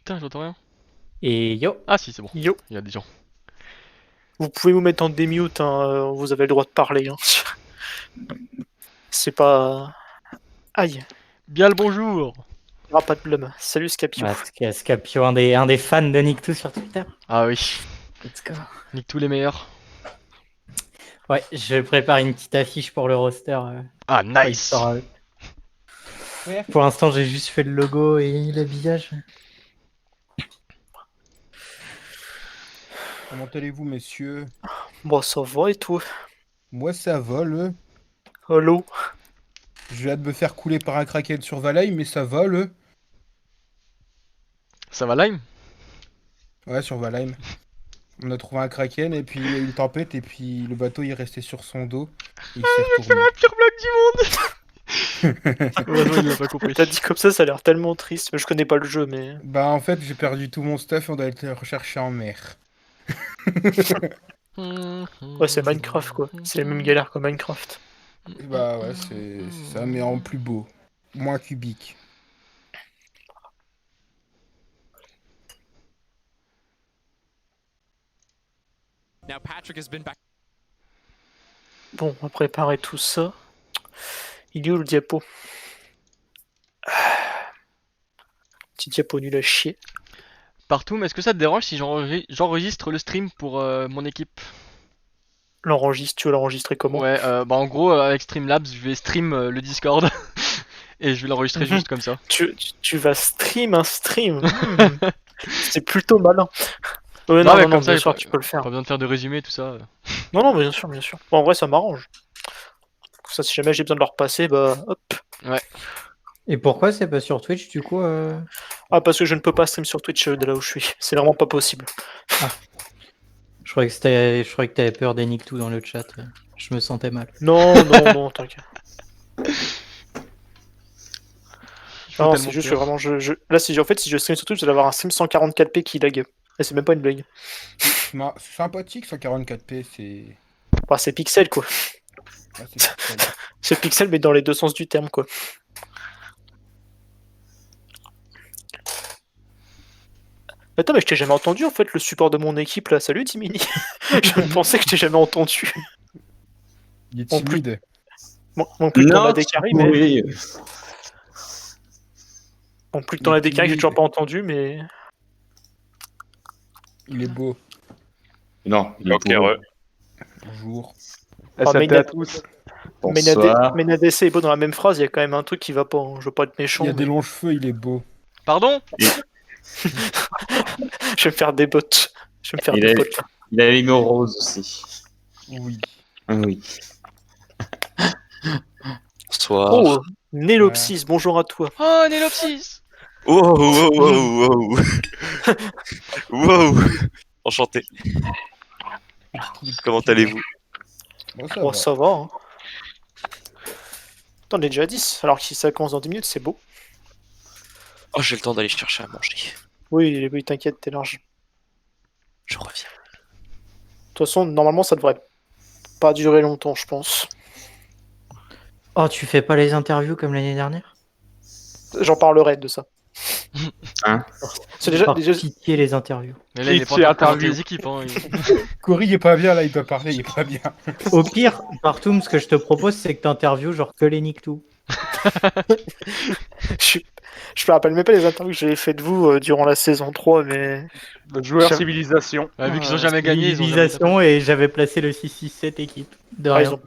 putain, j'entends rien. Et yo. Ah si, c'est bon. Yo. Il y a des gens. Vous pouvez vous mettre en démute, hein, vous avez le droit de parler. Hein. C'est pas... Aïe, Bien le bonjour. il n'y aura pas de blâme. Salut Scapio. Scapio, un des fans de Nick2 sur Twitter. Ah oui. Let's go. Nique tous les meilleurs. Ouais, je prépare une petite affiche pour le roster. Ah nice. Pour l'instant, j'ai juste fait le logo et l'habillage. Comment allez-vous, messieurs? Bon, ça va et toi? Moi, ça va, le. Hello. J'ai hâte de me faire couler par un kraken sur Valheim, mais ça va, le. Ça va Lime? Ouais, sur Valheim. On a trouvé un kraken, et puis il y a eu une tempête, et puis le bateau il est resté sur son dos. Et il s'est retourné. La pire blague du monde. Ouais, non, il a pas compris. T'as dit comme ça a l'air tellement triste. Je connais pas le jeu, mais... Bah, en fait, j'ai perdu tout mon stuff et on doit aller le rechercher en mer. Ouais, c'est Minecraft, quoi. C'est les mêmes galères que Minecraft. Et bah, ouais, c'est ça, mais en plus beau. Moins cubique. Now Patrick has been back. Bon, on va préparer tout ça. Il est où le diapo? Petit diapo nul à chier. Partout, mais est-ce que ça te dérange si j'enregistre le stream pour mon équipe? L'enregistre, tu veux l'enregistrer comment? Ouais, bah en gros, avec Streamlabs, je vais stream le Discord. Et je vais l'enregistrer juste comme ça. Tu vas stream un stream. C'est plutôt malin. Ouais, Non, non, mais non, comme ça, bien sûr, tu peux le faire. Pas besoin de faire de résumé, tout ça. Non, non, bien sûr, bien sûr. Bon, en vrai, ça m'arrange. Ça, si jamais j'ai besoin de le repasser, bah hop. Ouais. Et pourquoi c'est pas sur Twitch du coup Ah, parce que je ne peux pas stream sur Twitch de là où je suis. C'est vraiment pas possible. Je croyais que t'avais peur des Nick2 dans le chat. Je me sentais mal. Non, non, non, t'inquiète. Non, tellement c'est juste que peur. vraiment, là, si je stream sur Twitch, je vais avoir un stream 144p qui lag. Et c'est même pas une blague. C'est sympathique, 144p, c'est. Enfin, c'est pixel, quoi. Ah, c'est pixel. C'est pixel, mais dans les deux sens du terme, quoi. Attends, mais je t'ai jamais entendu, en fait, le support de mon équipe, là. Salut, Timini. Je pensais que je t'ai jamais entendu. Il est En plus- timide. Bon, plus que t'en as des carrés, mais... Oui. Bon, plus que t'en as des carrés, j'ai toujours pas entendu, mais... Il est beau. Non, il est Ok, beau. Bonjour. Ah, SAP mais à tous. Bonsoir. Menadec et beau dans la même phrase, il y a quand même un truc qui va pas. Hein. Je veux pas être méchant. Il a mais- des longs cheveux, il est beau. Pardon? Je vais me faire des bottes. Je vais me faire Il des a- bottes. Il a les mots roses aussi. Oui. Ah oui. Bonsoir. Oh, Nélopsis, bonjour à toi. Oh, Nélopsis! Wow, wow, wow, wow. Wow. Enchanté. Comment allez-vous? Bon, ça Bon, va. ça va. Hein. Attends, on est déjà à 10. Alors que si ça commence dans 10 minutes, c'est beau. Oh, j'ai le temps d'aller chercher à manger. Oui, oui, t'inquiète, t'es large. Je reviens. De toute façon, normalement, ça devrait pas durer longtemps, je pense. Oh, tu fais pas les interviews comme l'année dernière? J'en parlerai de ça. Hein? C'est déjà, Par déjà... pitié les interviews. Mais là, il est pas en train de présenter les équipes. Hein. Cory, il est pas bien là, il doit parler, il est pas bien. Au pire, Partoum, ce que je te propose, c'est que t'interviews genre que les Nick2. je me rappelle même pas les interviews que j'avais fait de vous durant la saison 3, mais... Le joueur J'aime- civilisation. Ouais, vu qu'ils ont jamais gagné, ils ont jamais Civilisation et j'avais placé le 6-6-7 équipe. De Ah, rien.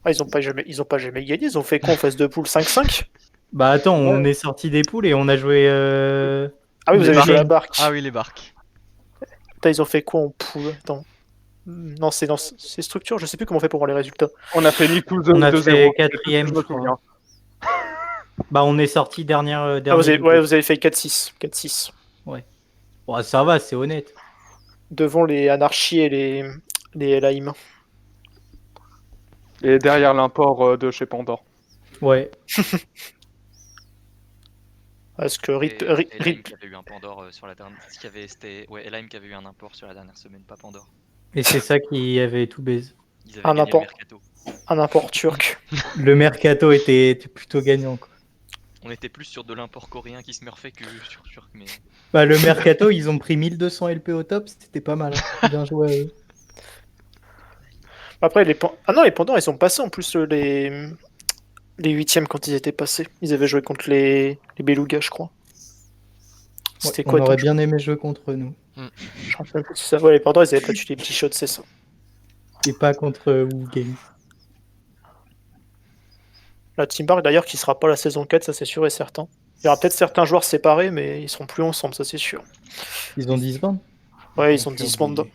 ils ont pas jamais gagné. Ils ont fait quoi en phase de poule 5-5? Bah attends, on est sorti des poules et on a joué. Ah oui, vous Les avez joué la barques. barque. Ah oui, les barques. Putain, ils ont fait quoi en poule? Attends. Non, c'est dans ces structures, je sais plus comment on fait pour voir les résultats. On a fait Nick On a 2-0. fait quatrième, Je je me souviens. crois. Bah on est sorti dernière. Ah, dernière vous avez fait 4-6. 4-6. Bon, ça va, c'est honnête. Devant les anarchies et les LAIM. Et derrière l'import de chez Pandore. Ouais. Parce que RIP. Elaim qui avait eu un Pandore sur la dernière. Ouais, Elaim qui avait eu un import sur la dernière semaine, pas Pandore. Et c'est ça qui avait tout baise. Ils Un avaient gagné import. le mercato. Un import turc. Le mercato était plutôt gagnant, quoi. On était plus sur de l'import coréen qui se smurfait que sur turc, mais. Bah, le Mercato, ils ont pris 1200 LP au top, c'était pas mal. Hein. Bien joué à eux. Après, ah non, les Pandores, ils sont passés en plus les 8ème quand ils étaient passés. Ils avaient joué contre les Belugas, je crois. C'était On quoi aurait ton bien aimé jouer contre nous. Je me rappelle plus de ça. Ouais, les Pandores, ils avaient battu les petits shots, c'est ça. Et pas contre Wu Game. La Team Bark, d'ailleurs, qui sera pas la saison 4, ça c'est sûr et certain. Il y aura peut-être certains joueurs séparés, mais ils seront plus ensemble, ça c'est sûr. Ils ont 10 bandes. Ouais, ils ont 10 bandes.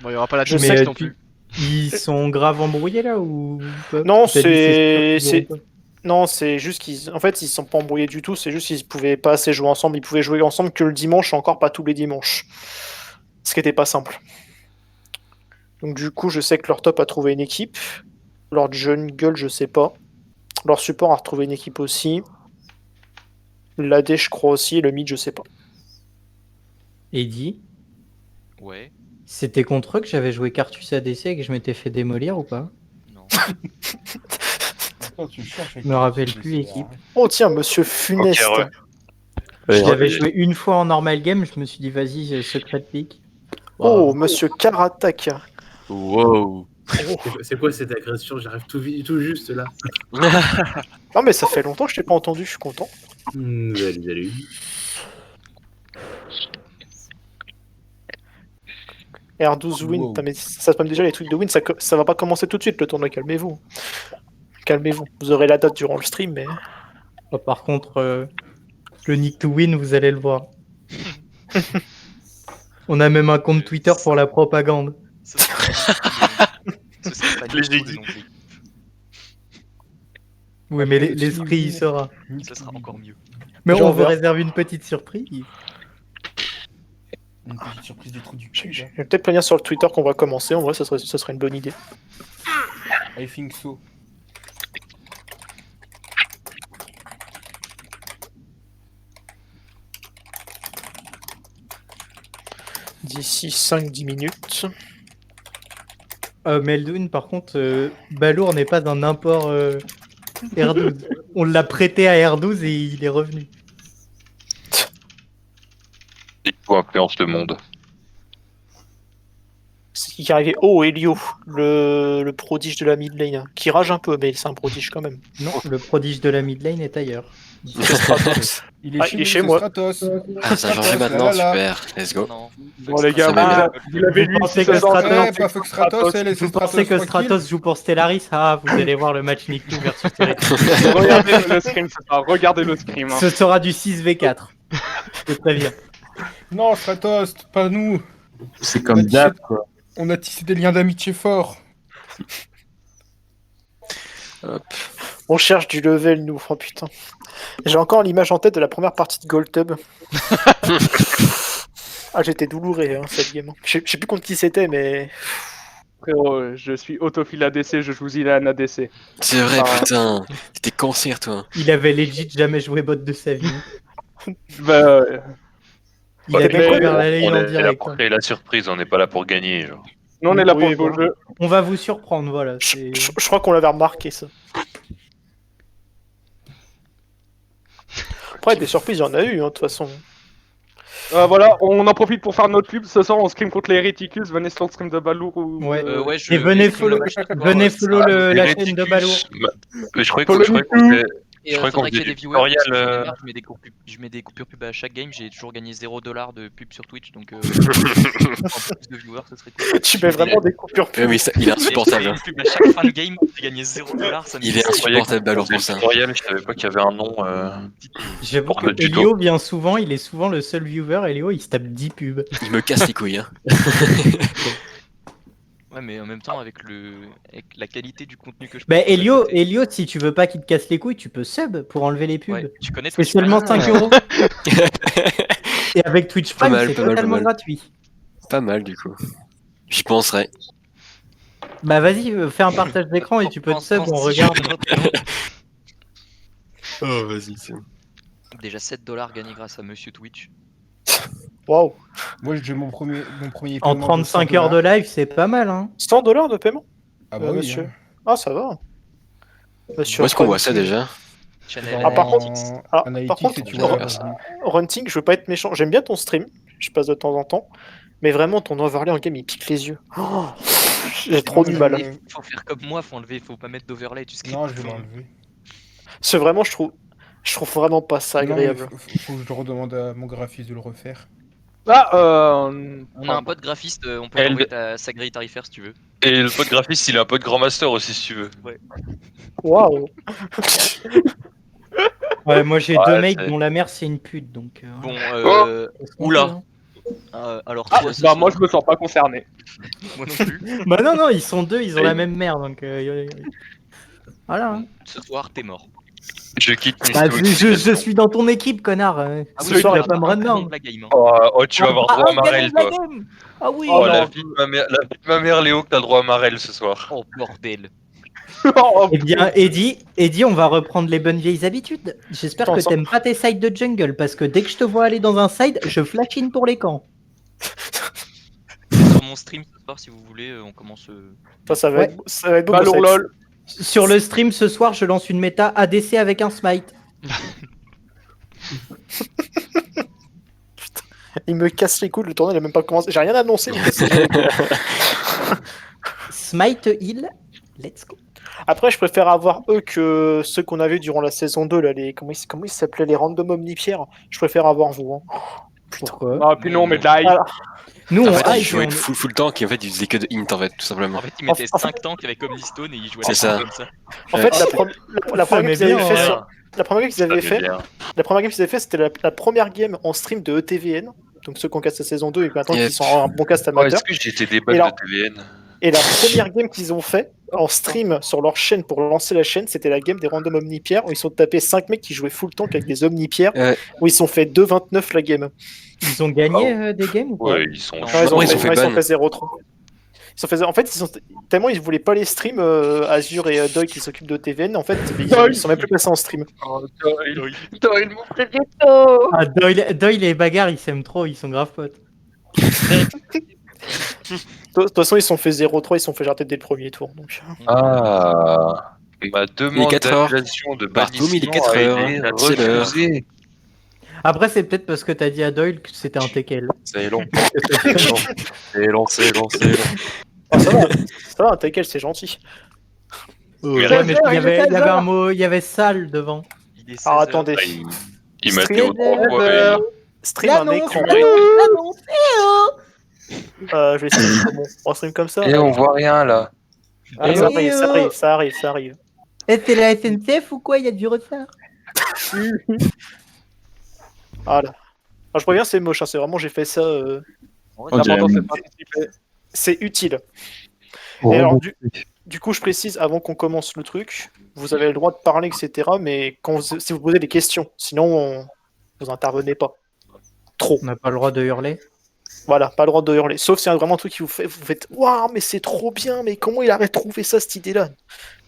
Bon, il y aura pas la Je team sais Sex que non plus. Ils sont grave embrouillés là ou pas? Non, T'as dit c'est- sûr qu'ils auront pas. Non, c'est juste qu'ils. En fait, ils sont pas embrouillés du tout, c'est juste qu'ils pouvaient pas assez jouer ensemble. Ils pouvaient jouer ensemble que le dimanche, encore pas tous les dimanches. Ce qui était pas simple. Donc, du coup, je sais que leur top a trouvé une équipe. Leur jungle, je sais pas. Leur support a retrouvé une équipe aussi. L'AD, je crois aussi. Et le mid, je sais pas. Eddie, Ouais, c'était contre eux que j'avais joué Cartus ADC et que je m'étais fait démolir ou pas? non. Attends, tu cherches avec Je me qui rappelle tu plus sais, l'équipe. hein. Oh, tiens, monsieur Funeste. Ok, ouais. Je l'avais joué une fois en normal game, je me suis dit vas-y, secret pick. Oh, monsieur Karatak. Wow. C'est quoi cette agression? J'arrive tout juste là. Non, mais ça fait longtemps que je t'ai pas entendu, je suis content. Salut. R12 win, Wow. putain, mais ça spam déjà les trucs de win, ça va pas commencer tout de suite le tournoi, calmez-vous. Calmez-vous, vous aurez la date durant le stream, mais... Oh, par contre, le Nick to Win, vous allez le voir. On a même un compte Twitter pour la propagande. Ce serait pas Les du tout génies. non plus. Oui, mais l'esprit y sera. Ce sera encore mieux. Mais Genre, on on vous verra. réserve une petite surprise. Une petite surprise des trous du Je cul. je vais peut-être planir sur le Twitter qu'on va commencer, en vrai ça serait une bonne idée. I think so. D'ici 5-10 minutes. Meldoun, par contre, Balour n'est pas un import R12. On l'a prêté à R12 et il est revenu. Il faut influence le monde. C'est qui est arrivé. Oh, Elio, le prodige de la mid lane, qui rage un peu, mais c'est un prodige quand même. Non, le prodige de la mid lane est ailleurs. Stratos. Il est Ah, chez il est nous, chez c'est moi. Stratos. Ah, ça a changé Stratos, maintenant, là, là. super. Let's go. Non. Bon, les gars, Ah, vous l'avez vous lu pensez ici, que ce soir, Stratos- Ouais, pas Fox Stratos, elle est Vous pensez que Stratos joue pour Stellaris? Ah, vous allez voir le match Nick 2 versus Stellaris. Regardez le scream, c'est ça. Regardez le scream. Hein. Ce sera du 6v4. Je te préviens. Non, Stratos, pas nous. C'est comme d'hab, quoi. On a tissé des liens d'amitié forts. On cherche du level, nous. Oh putain. J'ai encore l'image en tête de la première partie de Goldtub. Ah, j'étais doulouré, hein, cette game. Je sais plus contre qui c'était, mais... Frérot, je suis autophile ADC, je joue Zilan ADC. C'est vrai, Ah. putain. T'es cancer, toi. Il avait legit jamais joué bot de sa vie. Bah, Il Ok, avait mais couvert la lane On en est là direct. pour créer la surprise, on n'est pas là pour gagner. Genre. nous on est là pour Oui, le beau voilà. jeu. On va vous surprendre, voilà. Je c'est- je crois qu'on l'avait remarqué, ça. Après, des surprises, il y en a eu, hein, de toute façon. Voilà, on en profite pour faire notre pub. Ce soir, on scrim contre les Héréticus. Venez sur le stream de Balour ou. Ouais. Ouais, Et venez follow, venez follow la Héréticus, chaîne de Balour. Mais je croyais Follow qu'on me faisait. Et Je crois qu'on faudrait qu'il y ait faisait des du viewers. parce que tutoriel, j'en ai marre, je mets des coupures pub à chaque game. J'ai toujours gagné 0$ de pub sur Twitch. Donc, en plus de viewers, ce serait cool. Tu mets vraiment des coupures Ouais, pub. mais il est Et insupportable. une hein. pub à chaque fin de game, j'ai gagné 0$. Ça me Il est fait insupportable, Balour, pour Le ça. tutoriel, je savais pas qu'il y avait un nom. J'avoue Pour que le tuto. Elio vient souvent, il est souvent le seul viewer. Elio, il se tape 10 pubs. Il me casse les couilles. Hein. Ouais, mais en même temps, avec la qualité du contenu que je Bah, propose à Elio, côté- Elio, si tu veux pas qu'il te casse les couilles, tu peux sub pour enlever les pubs. Ouais, tu connais C'est Twitch seulement Prime 5 euros. Et avec Twitch Pas Prime, mal, c'est pas mal, totalement pas mal. gratuit. Pas mal, du coup. J'y penserai. Bah vas-y, fais un partage d'écran et tu peux te sub, on regarde. Oh, vas-y, c'est bon. Déjà 7$ gagnés grâce à Monsieur Twitch. Waouh. Moi, j'ai mon premier En paiement de 35 $100. heures de live, c'est pas mal, hein. 100$ de paiement, Ah bah oui, monsieur. hein. Ah, ça va. Monsieur Où est-ce qu'on Prime. voit ça déjà? Channel. Ah, par contre, Analytics, par contre, et tu non, vois. Runting, je veux pas être méchant. J'aime bien ton stream, je passe de temps en temps. Mais vraiment, ton overlay en game, il pique les yeux. Oh, j'ai trop du mal. Faut faire comme moi, faut enlever, faut pas mettre d'overlay du script. Non, je vais l'enlever. C'est vraiment, je trouve vraiment pas ça Non, mais agréable. faut que je le redemande à mon graphiste de le refaire. Ah, On a un pote graphiste, on peut enlever sa grille tarifaire si tu veux. Et le pote graphiste, il a un pote Grand Master aussi, si tu veux. Waouh. Ouais, moi j'ai Ouais, deux mecs c'est- dont la mère c'est une pute donc. Bon, Oula. alors Ah, toi, ce bah moi soir, je me sens pas concerné. moi non plus. Bah non, ils sont deux, ils ont la même mère donc. Voilà. hein. Ce soir, t'es mort. Je quitte Bah, Misto. je suis dans ton équipe, connard. Ce soir, tu vas pas me run down. la game. Hein. Oh, tu vas avoir droit à Marel, toi. Ah oui. Oh, non. la vie de ma mère, Léo, que t'as droit à Marel ce soir. Oh bordel. Eh bien, Eddie, on va reprendre les bonnes vieilles habitudes. J'espère que t'aimes pas tes sides de jungle, parce que dès que je te vois aller dans un side, je flash in pour les camps. Sur mon stream ce soir, si vous voulez, on commence. Ça va Ouais. être beau. Ballon ça va être- lol. Sur le stream ce soir, je lance une méta ADC avec un smite. Il me casse les couilles, le tournoi il a même pas commencé. J'ai rien annoncé. il me casse les couilles. Smite heal, let's go. Après, je préfère avoir eux que ceux qu'on avait durant la saison 2, là, comment ils s'appelaient, les random omnipierres. Je préfère avoir vous. Hein. Pourquoi Ah, puis non, mais de la hype. Alors, Nous, En on fait, il hype, jouait on- full tank et en fait, il faisait que de int en fait, tout simplement. En fait, il mettait En 5 tanks avec Omnistone et il jouait C'est ça. comme ça. En fait, la première game qu'ils avaient fait, bien, sur- la première game qu'ils avaient Ça fait, fait bien. la première game qu'ils avaient fait, c'était la première game en stream de ETVN. Donc ceux qui ont cast la saison 2 et maintenant qui Yes. sont en bon cast Oh, amateur. est-ce que j'étais des balles Et alors- de TVN? Et la première game qu'ils ont fait en stream sur leur chaîne pour lancer la chaîne, c'était la game des random omnipierres où ils sont tapés 5 mecs qui jouaient full tank avec des omnipierres Ouais. où ils sont fait 2-29 la game. Ils ont gagné des games ou pas? Ouais, ils sont. Non, Ouais, Ouais, ils ont fait ban. 0-3. En fait, tellement ils voulaient pas les stream, Azure et Doyle qui s'occupent de TVN, en fait, ils sont même plus passés en stream. Oh, Doyle, mon frère. Ah, Doyle et Bagarre, ils s'aiment trop, ils sont grave potes. De toute façon, ils se sont fait 0-3, ils se sont fait jarter dès le premier tour. Donc. Ah. Ma demande 4 heures. d'annulation de Bartoum, il est bannissement 4 a heures, été c'est l'heure. refusée. Après, c'est peut-être parce que t'as dit à Doyle que c'était un TKL. C'est long. C'est long, c'est long, c'est long. Ah, ça va, un tackle, c'est gentil. Ouais, mais il y avait un mot, il y avait sale devant. Il est 16 Alors heures. attendez. Ah, il m'a Stream- été au 3 fois. Stream un L'annonce, écran. Je vais essayer de bon, on stream comme ça. Et on voit rien là. Ah, ça arrive. Eh, c'est la SNCF ou quoi? Il y a du retard. Voilà. Alors, je préviens, c'est moche, hein, c'est vraiment, j'ai fait ça. On dirait L'important, une- c'est de participer. C'est utile. Oh, Et alors, bon. du coup, je précise avant qu'on commence le truc, vous avez le droit de parler, etc. Mais si vous posez des questions, sinon, vous intervenez pas. Trop. On n'a pas le droit de hurler. Voilà, pas le droit de hurler. Sauf si c'est vraiment un truc qui vous faites waouh, mais c'est trop bien, mais comment il a trouvé ça, cette idée-là?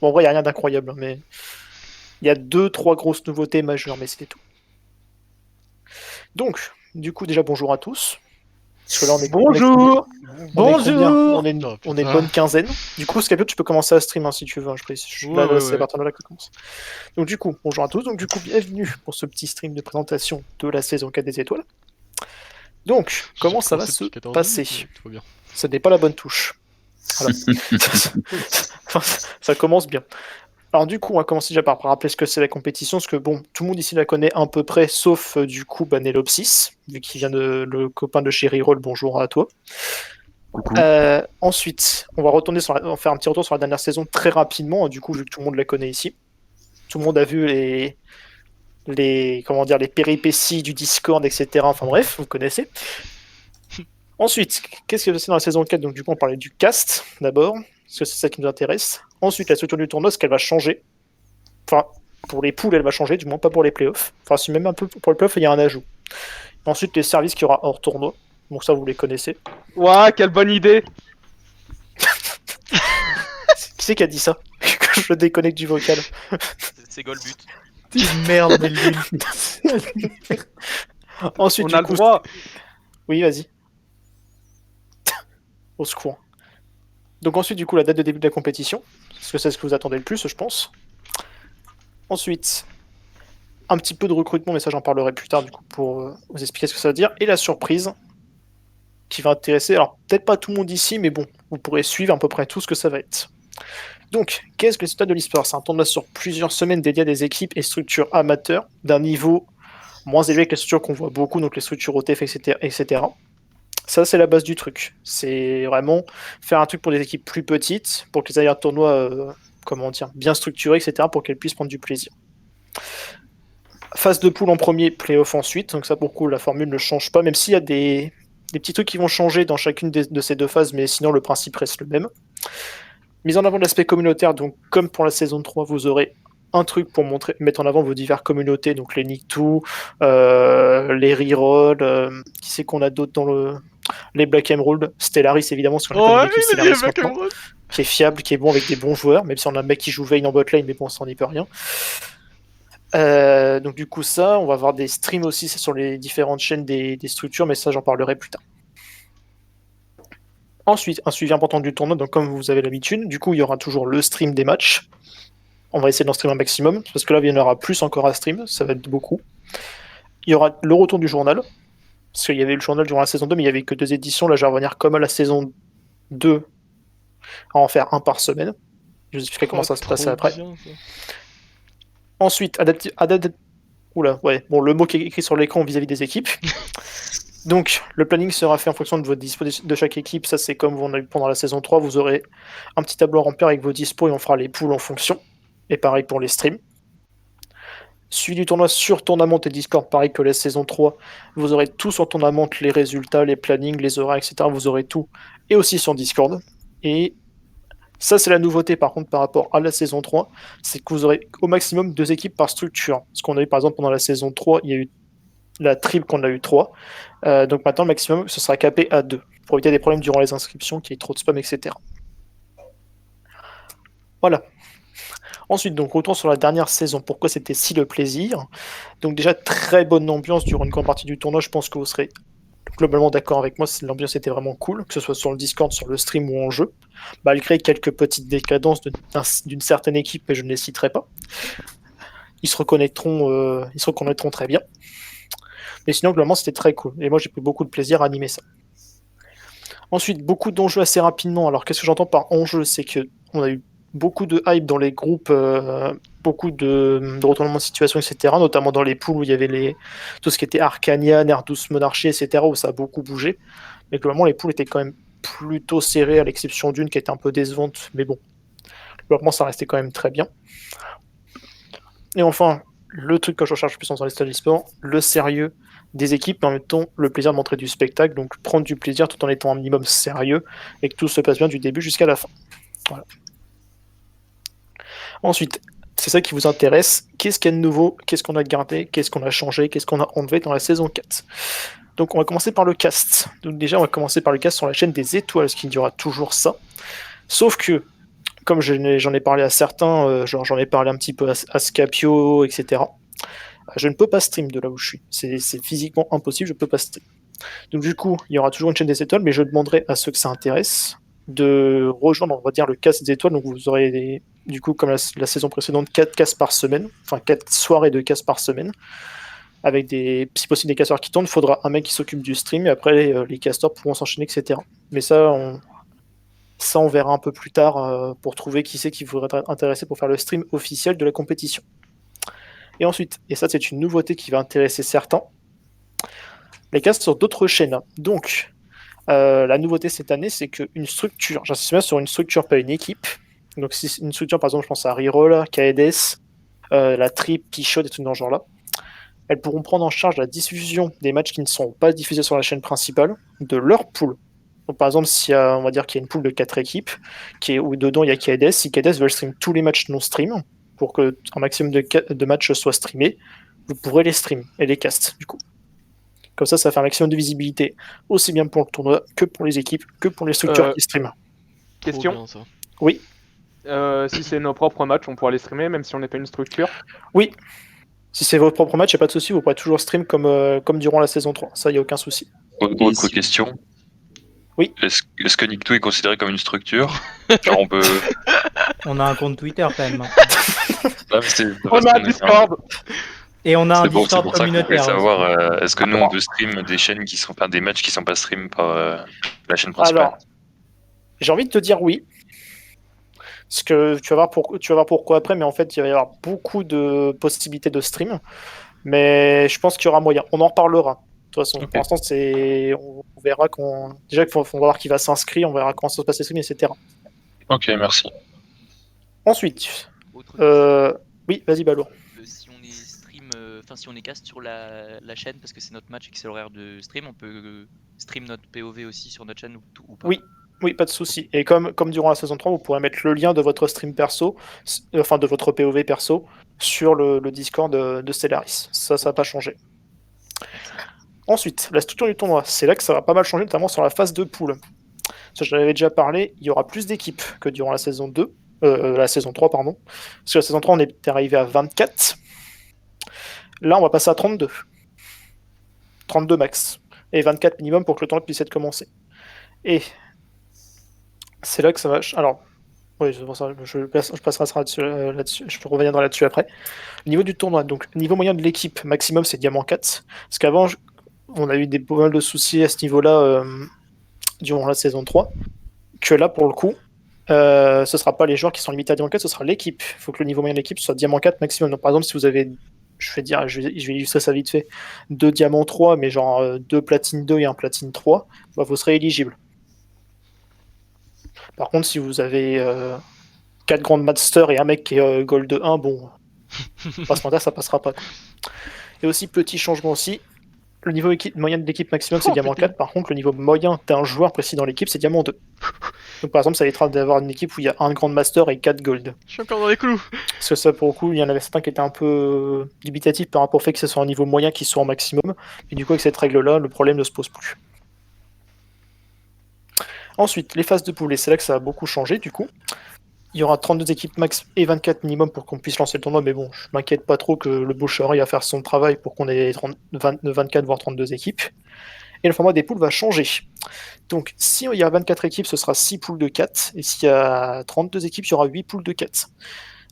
Bon, en vrai, il n'y a rien d'incroyable, hein, mais il y a 2-3 grosses nouveautés majeures, mais c'est tout. Donc, du coup, déjà, bonjour à tous. Parce que là, on est Bonjour. On est une Oh, putain. bonne quinzaine. Du coup, Scapio, tu peux commencer à stream hein, si tu veux. Hein, je précise. Ouais, Là, ouais, c'est ouais. à partir de là que je commence. Donc, du coup, bonjour à tous. Donc, du coup, bienvenue pour ce petit stream de présentation de la saison 4 des étoiles. Donc, comment ça va se passer? Tout va bien. Ce n'est pas la bonne touche. Voilà. Enfin, ça commence bien. Alors du coup, on va commencer déjà par rappeler ce que c'est la compétition, parce que bon, tout le monde ici la connaît à peu près, sauf du coup Nelopsis, vu qu'il vient de le copain de chez Reroll, bonjour à toi. Ensuite, on va retourner on va faire un petit retour sur la dernière saison très rapidement, du coup, vu que tout le monde la connaît ici. Tout le monde a vu les péripéties du Discord, etc. Enfin bref, vous connaissez. Ensuite, qu'est-ce qui s'est passé dans la saison 4? Donc du coup, on parlait du cast, d'abord, parce que c'est ça qui nous intéresse. Ensuite, la structure du tournoi, ce qu'elle va changer. Enfin, pour les poules, elle va changer, du moins pas pour les playoffs. Enfin, si même un peu pour les playoffs, il y a un ajout. Ensuite, les services qu'il y aura hors tournoi. Donc ça, vous les connaissez. Ouah, quelle bonne idée. Qui c'est qui a dit ça? Que je déconnecte du vocal. C'est Golbut. Merde, Melvin. Ensuite, On du a le coup, droit. Oui, vas-y. Au secours. Donc ensuite, du coup, la date de début de la compétition. Parce que c'est ce que vous attendez le plus, je pense. Ensuite, un petit peu de recrutement, mais ça j'en parlerai plus tard du coup pour vous expliquer ce que ça veut dire. Et la surprise qui va intéresser, alors peut-être pas tout le monde ici, mais bon, vous pourrez suivre à peu près tout ce que ça va être. Donc, qu'est-ce que le stade de l'e-sport? C'est un tournoi sur plusieurs semaines dédié à des équipes et structures amateurs d'un niveau moins élevé que les structures qu'on voit beaucoup, donc les structures OTF, etc. Ça, c'est la base du truc. C'est vraiment faire un truc pour des équipes plus petites, pour qu'ils aient un tournoi bien structuré, etc., pour qu'elles puissent prendre du plaisir. Phase de poule en premier, playoff ensuite. Donc ça, pour le coup, la formule ne change pas, même s'il y a des petits trucs qui vont changer dans chacune de ces deux phases, mais sinon, le principe reste le même. Mise en avant de l'aspect communautaire, donc comme pour la saison 3, vous aurez un truc pour mettre en avant vos diverses communautés, donc les Nick2, les Reroll, qui c'est qu'on a d'autres dans les Black Emerald, Stellaris évidemment, parce qu'on a une équipe Stellaris maintenant, qui est fiable, qui est bon avec des bons joueurs, même si on a un mec qui joue Vayne en botlane, mais bon, ça on n'y peut rien. Donc du coup ça, on va avoir des streams aussi sur les différentes chaînes des structures, mais ça j'en parlerai plus tard. Ensuite, un suivi important du tournoi, donc comme vous avez l'habitude, du coup il y aura toujours le stream des matchs. On va essayer d'en streamer un maximum, parce que là il y en aura plus encore à stream, ça va être beaucoup. Il y aura le retour du journal, parce qu'il y avait eu le journal durant la saison 2, mais il n'y avait que 2 éditions, là je vais revenir comme à la saison 2, à en faire un par semaine. Je vous expliquerai comment ça se passe après. Bien, ça. Ensuite, le mot qui est écrit sur l'écran vis-à-vis des équipes. Donc, le planning sera fait en fonction de votre dispo de chaque équipe. Ça, c'est comme on a eu pendant la saison 3. Vous aurez un petit tableau rempli avec vos dispos et on fera les poules en fonction. Et pareil pour les streams. Suivi du tournoi sur Tournament et Discord, pareil que la saison 3. Vous aurez tout sur Tournament, les résultats, les plannings, les horaires, etc. Vous aurez tout. Et aussi sur Discord. Et ça, c'est la nouveauté par contre par rapport à la saison 3. C'est que vous aurez au maximum 2 équipes par structure. Ce qu'on a eu par exemple pendant la saison 3, il y a eu la triple qu'on a eu 3. Donc maintenant, le maximum, ce sera capé à 2, pour éviter des problèmes durant les inscriptions, qu'il y ait trop de spam, etc. Voilà. Ensuite, donc, retour sur la dernière saison. Pourquoi c'était si le plaisir? Donc déjà, très bonne ambiance durant une grande partie du tournoi. Je pense que vous serez globalement d'accord avec moi, l'ambiance était vraiment cool, que ce soit sur le Discord, sur le stream ou en jeu, malgré quelques petites décadences d'une certaine équipe, mais je ne les citerai pas. Ils se reconnaîtront très bien. Mais sinon, globalement, c'était très cool. Et moi, j'ai pris beaucoup de plaisir à animer ça. Ensuite, beaucoup d'enjeux assez rapidement. Alors, qu'est-ce que j'entends par enjeux? C'est qu'on a eu beaucoup de hype dans les groupes, beaucoup de retournements de situation, etc. Notamment dans les poules où il y avait tout ce qui était Arcania, Nerdous Monarchie, etc. où ça a beaucoup bougé. Mais globalement, les poules étaient quand même plutôt serrées, à l'exception d'une qui était un peu décevante. Mais bon, globalement, ça restait quand même très bien. Et enfin, le truc que je recherche plus dans les stades e-sport, le sérieux des équipes, mais en même temps le plaisir de montrer du spectacle, donc prendre du plaisir tout en étant un minimum sérieux et que tout se passe bien du début jusqu'à la fin. Voilà. Ensuite, c'est ça qui vous intéresse, qu'est-ce qu'il y a de nouveau, qu'est-ce qu'on a gardé, qu'est-ce qu'on a changé, qu'est-ce qu'on a enlevé dans la saison 4. Donc on va commencer par le cast. Donc déjà on va commencer par le cast sur la chaîne des étoiles, parce qu'il y aura toujours ça. Sauf que, comme j'en ai parlé à certains, j'en ai parlé un petit peu à Scapio, etc., je ne peux pas stream de là où je suis. C'est physiquement impossible, je ne peux pas stream. Donc du coup, il y aura toujours une chaîne des étoiles, mais je demanderai à ceux que ça intéresse de rejoindre, on va dire, le cast des étoiles. Donc vous aurez, du coup, comme la saison précédente, 4 casts par semaine, enfin 4 soirées de casts par semaine, avec si possible des casteurs qui tournent. Il faudra un mec qui s'occupe du stream, et après les casteurs pourront s'enchaîner, etc. Mais ça, on verra un peu plus tard pour trouver qui c'est qui voudrait être intéressé pour faire le stream officiel de la compétition. Et ensuite, et ça c'est une nouveauté qui va intéresser certains, les casts sur d'autres chaînes. Donc, la nouveauté cette année, c'est qu'une structure, j'insiste bien sur une structure, pas une équipe. Donc, si une structure, par exemple, je pense à Reroll, KDS, la Trip, Pichot, des trucs dans ce genre-là, elles pourront prendre en charge la diffusion des matchs qui ne sont pas diffusés sur la chaîne principale de leur pool. Donc, par exemple, on va dire qu'il y a une pool de 4 équipes, où dedans il y a KDS, si KDS veulent stream tous les matchs non stream, pour qu'un maximum de matchs soient streamés, vous pourrez les stream et les cast, du coup. Comme ça fait un maximum de visibilité, aussi bien pour le tournoi, que pour les équipes, que pour les structures qui streament. Question. Bien, ça. Oui. Si c'est nos propres matchs, on pourra les streamer, même si on n'est pas une structure. Oui. Si c'est vos propres matchs, il n'y a pas de souci, vous pourrez toujours stream comme durant la saison 3. Ça, il n'y a aucun souci. Autre question. Oui. Est-ce que Nick2 est considéré comme une structure? Genre on peut... On a un compte Twitter quand même. Ah, mais c'est- On a un Discord. Et on a un C'est pour Discord ça qu'on voulait communautaire. savoir, est-ce que nous on peut stream des chaînes qui sont pas des matchs qui sont pas stream par la chaîne principale? Alors, j'ai envie de te dire oui. Parce que tu vas voir pourquoi après, mais en fait, il va y avoir beaucoup de possibilités de stream. Mais je pense qu'il y aura moyen. On en reparlera. De toute façon, Ok. pour l'instant, on verra déjà qu'il faut voir qui va s'inscrire, on verra comment ça se passe les streams, etc. Ok, merci. Ensuite, Autre question, oui, vas-y, Balour. si on est stream, enfin si on est cast sur la chaîne parce que c'est notre match et que c'est l'horaire de stream, on peut stream notre POV aussi sur notre chaîne ou pas? Oui, pas de souci. Et comme durant la saison 3, vous pourrez mettre le lien de votre stream perso, enfin de votre POV perso, sur le Discord de Stellaris. Ça va pas changer. Ensuite, la structure du tournoi, c'est là que ça va pas mal changer, notamment sur la phase de poule. Ça, j'en avais déjà parlé, il y aura plus d'équipes que durant la saison 2, la saison 3, pardon. Parce que la saison 3, on est arrivé à 24. Là, on va passer à 32. 32 max. Et 24 minimum pour que le tournoi puisse être commencé. Et c'est là que ça va. Alors, oui, c'est pour ça, je passerai là-dessus, je reviendrai là-dessus après. Au niveau du tournoi, donc niveau moyen de l'équipe, maximum c'est Diamant 4. Parce qu'avant, on a eu pas mal de soucis à ce niveau-là durant la saison 3. Que là, pour le coup, ce sera pas les joueurs qui sont limités à Diamant 4, ce sera l'équipe. Il faut que le niveau moyen de l'équipe soit Diamant 4 maximum. Donc par exemple, si vous avez, je vais illustrer ça vite fait, 2 Diamant 3, mais genre 2 Platine 2 et 1 Platine 3, bah, vous serez éligible. Par contre, si vous avez 4 Grand Master et un mec qui est Gold 1, bon, pas se mentir, ça passera pas. Et aussi, petit changement aussi, le niveau moyen de l'équipe maximum c'est Diamant 4, par contre le niveau moyen d'un joueur précis dans l'équipe c'est Diamant 2. Donc par exemple ça évitera d'avoir une équipe où il y a un Grand Master et 4 Gold. Je suis encore dans les clous. Parce que ça pour le coup il y en avait certains qui étaient un peu dubitatifs par rapport au fait que ce soit un niveau moyen qui soit en maximum, et du coup avec cette règle là le problème ne se pose plus. Ensuite les phases de poule, et c'est là que ça a beaucoup changé du coup. Il y aura 32 équipes max et 24 minimum pour qu'on puisse lancer le tournoi, mais bon, je m'inquiète pas trop que le bouche-oreille à faire son travail pour qu'on ait 24 voire 32 équipes. Et le format des poules va changer. Donc, si il y a 24 équipes, ce sera 6 poules de 4, et s'il y a 32 équipes, il y aura 8 poules de 4.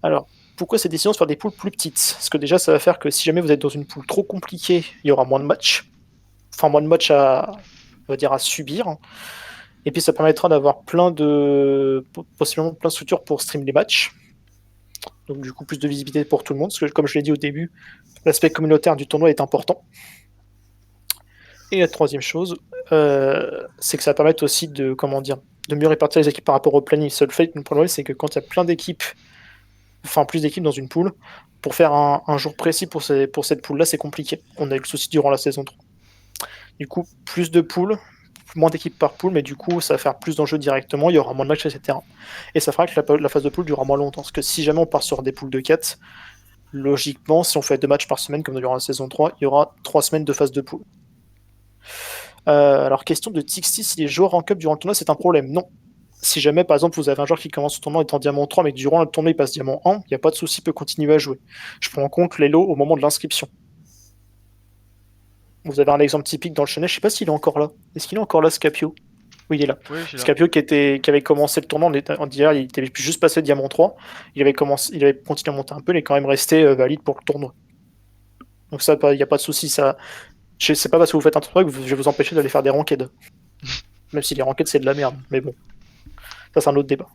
Alors, pourquoi cette décision de faire des poules plus petites? Parce que déjà, ça va faire que si jamais vous êtes dans une poule trop compliquée, il y aura moins de matchs. Enfin, moins de matchs on va dire, à subir. Et puis ça permettra d'avoir possiblement plein de structures pour stream les matchs. Donc du coup plus de visibilité pour tout le monde, parce que comme je l'ai dit au début, l'aspect communautaire du tournoi est important. Et la troisième chose, c'est que ça va permettre aussi de mieux répartir les équipes par rapport au planning. Le fait le problème c'est que quand il y a plein d'équipes, enfin plus d'équipes dans une poule, pour faire un jour précis pour cette poule là c'est compliqué. On a eu le souci durant la saison 3. Du coup, plus de poules, moins d'équipes par poule, mais du coup, ça va faire plus d'enjeux directement, il y aura moins de matchs, etc. Et ça fera que la phase de poule durera moins longtemps. Parce que si jamais on part sur des poules de 4, logiquement, si on fait 2 matchs par semaine, comme durant la saison 3, il y aura 3 semaines de phase de poule. Alors, question de Tixty, si les joueurs en cup durant le tournoi, c'est un problème? Non. Si jamais, par exemple, vous avez un joueur qui commence le tournoi étant Diamant 3, mais que durant le tournoi, il passe Diamant 1, il n'y a pas de souci, il peut continuer à jouer. Je prends en compte les lots au moment de l'inscription. Vous avez un exemple typique dans le Chenet, je sais pas s'il est encore là. Est-ce qu'il est encore là, Scapio? Oui, il est là. Oui, je suis là. Scapio qui avait commencé le tournoi, en d'hier, il était juste passé Diamant 3, il avait continué à monter un peu, il est quand même resté valide pour le tournoi. Donc ça, il n'y a pas de souci, ça. C'est pas parce que vous faites un tournoi que je vais vous empêcher d'aller faire des ranked. Même si les ranked c'est de la merde, mais bon. Ça c'est un autre débat.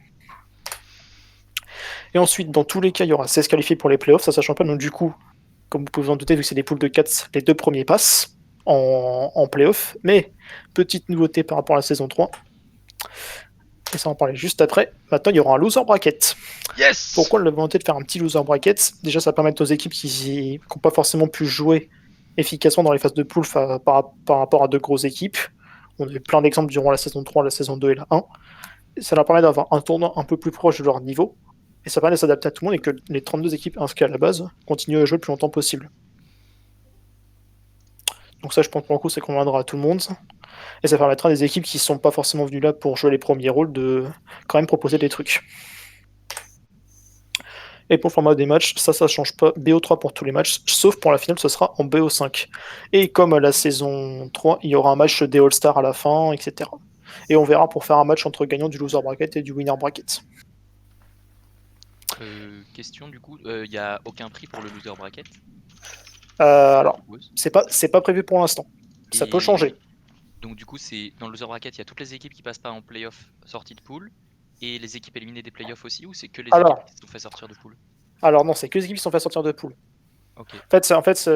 Et ensuite, dans tous les cas, il y aura 16 qualifiés pour les playoffs, ça change pas, donc du coup, comme vous pouvez vous en douter, vu que c'est des poules de 4, les 2 premiers passent en playoff. Mais, petite nouveauté par rapport à la saison 3, et ça on en parler juste après, maintenant il y aura un loser bracket. Yes. Pourquoi la volonté de faire un petit loser bracket? Déjà, ça permet aux équipes qui n'ont pas forcément pu jouer efficacement dans les phases de poule par rapport à de grosses équipes. On a eu plein d'exemples durant la saison 3, la saison 2 et la 1. Ça leur permet d'avoir un tournoi un peu plus proche de leur niveau, et ça permet de s'adapter à tout le monde et que les 32 équipes inscrites à la base continuent à jouer le plus longtemps possible. Donc ça, je pense pour le coup, ça conviendra à tout le monde. Et ça permettra à des équipes qui ne sont pas forcément venues là pour jouer les premiers rôles de quand même proposer des trucs. Et pour le format des matchs, ça change pas. BO3 pour tous les matchs, sauf pour la finale, ce sera en BO5. Et comme à la saison 3, il y aura un match des All-Stars à la fin, etc. Et on verra pour faire un match entre gagnants du loser bracket et du winner bracket. Question du coup, il n'y a aucun prix pour le loser bracket? Alors, c'est pas prévu pour l'instant. Ça peut Et- changer. Donc du coup, c'est dans le loser bracket, il y a toutes les équipes qui passent pas en playoff sortie de poule et les équipes éliminées des playoffs aussi, ou c'est que les Alors. équipes qui se sont fait sortir de poule? Alors non, c'est que les équipes qui sont fait sortir de poule. Ok. En fait,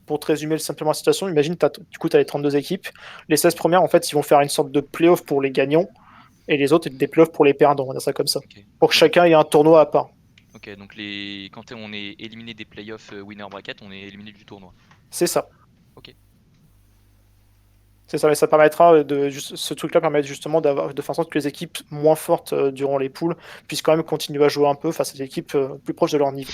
pour te résumer simplement la situation, imagine, du coup, tu as les 32 équipes. Les 16 premières, en fait, ils vont faire une sorte de playoff pour les gagnants et les autres, des playoffs pour les perdants, on va dire ça comme ça. Ok. Pour que chacun ait un tournoi à part. Ok, donc quand on est éliminé des playoffs winner bracket, on est éliminé du tournoi. C'est ça. Ok. C'est ça, mais ça permettra ce truc-là permet justement de faire en sorte que les équipes moins fortes durant les poules puissent quand même continuer à jouer un peu face à des équipes plus proches de leur niveau.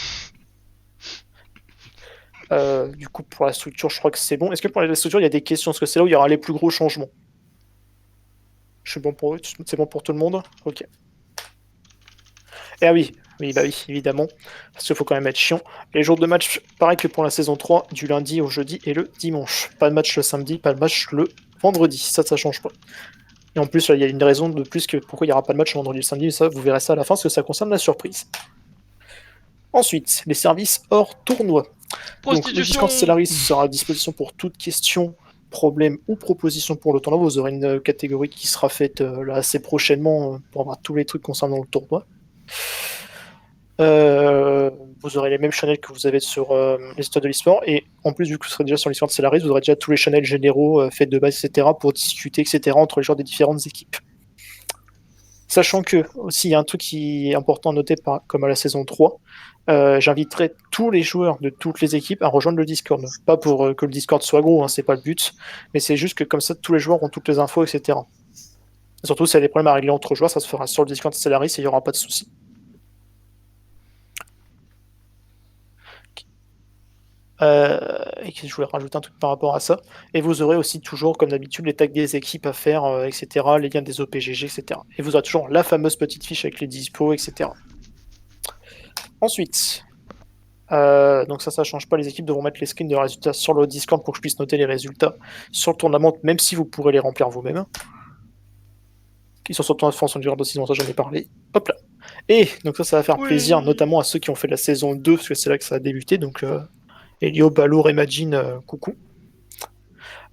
Du coup, pour la structure, je crois que c'est bon. Est-ce que pour la structure, il y a des questions? Parce que c'est là où il y aura les plus gros changements. Je suis bon pour eux? C'est bon pour tout le monde? Ok. Et ah oui, bah oui, évidemment. Parce qu'il faut quand même être chiant. Les jours de match, pareil que pour la saison 3, du lundi au jeudi et le dimanche. Pas de match le samedi, pas de match le vendredi. Ça change pas. Et en plus, là, il y a une raison de plus que pourquoi il n'y aura pas de match le vendredi et le samedi. Mais ça, vous verrez ça à la fin, parce que ça concerne la surprise. Ensuite, les services hors tournoi. Donc, le Discord Stellaris sera à disposition pour toute question, problème ou proposition pour le tournoi. Vous aurez une catégorie qui sera faite là assez prochainement pour avoir tous les trucs concernant le tournoi. Vous aurez les mêmes channels que vous avez sur les stades de l'e-sport, et en plus, vu que vous serez déjà sur l'e-sport Stellaris, vous aurez déjà tous les channels généraux faits de base, etc., pour discuter, etc., entre les joueurs des différentes équipes. Sachant que, aussi, il y a un truc qui est important à noter, comme à la saison 3, j'inviterai tous les joueurs de toutes les équipes à rejoindre le Discord. Pas pour que le Discord soit gros, hein, c'est pas le but, mais c'est juste que comme ça, tous les joueurs ont toutes les infos, etc. Et surtout, s'il y a des problèmes à régler entre joueurs, ça se fera sur le Discord Stellaris et il n'y aura pas de soucis. Et je voulais rajouter un truc par rapport à ça. Et vous aurez aussi toujours, comme d'habitude, les tags des équipes à faire, etc., les liens des OPGG, etc. Et vous aurez toujours la fameuse petite fiche avec les dispos, etc. Ensuite, donc ça change pas, les équipes devront mettre les screens de résultats sur le Discord pour que je puisse noter les résultats sur le tournament, même si vous pourrez les remplir vous-même. Qui sont sur le tournoi de France en Discord aussi, ça j'en ai parlé. Hop là. Et donc ça va faire plaisir, notamment à ceux qui ont fait la saison 2, parce que c'est là que ça a débuté, donc Elio, Balour, Imagine, coucou.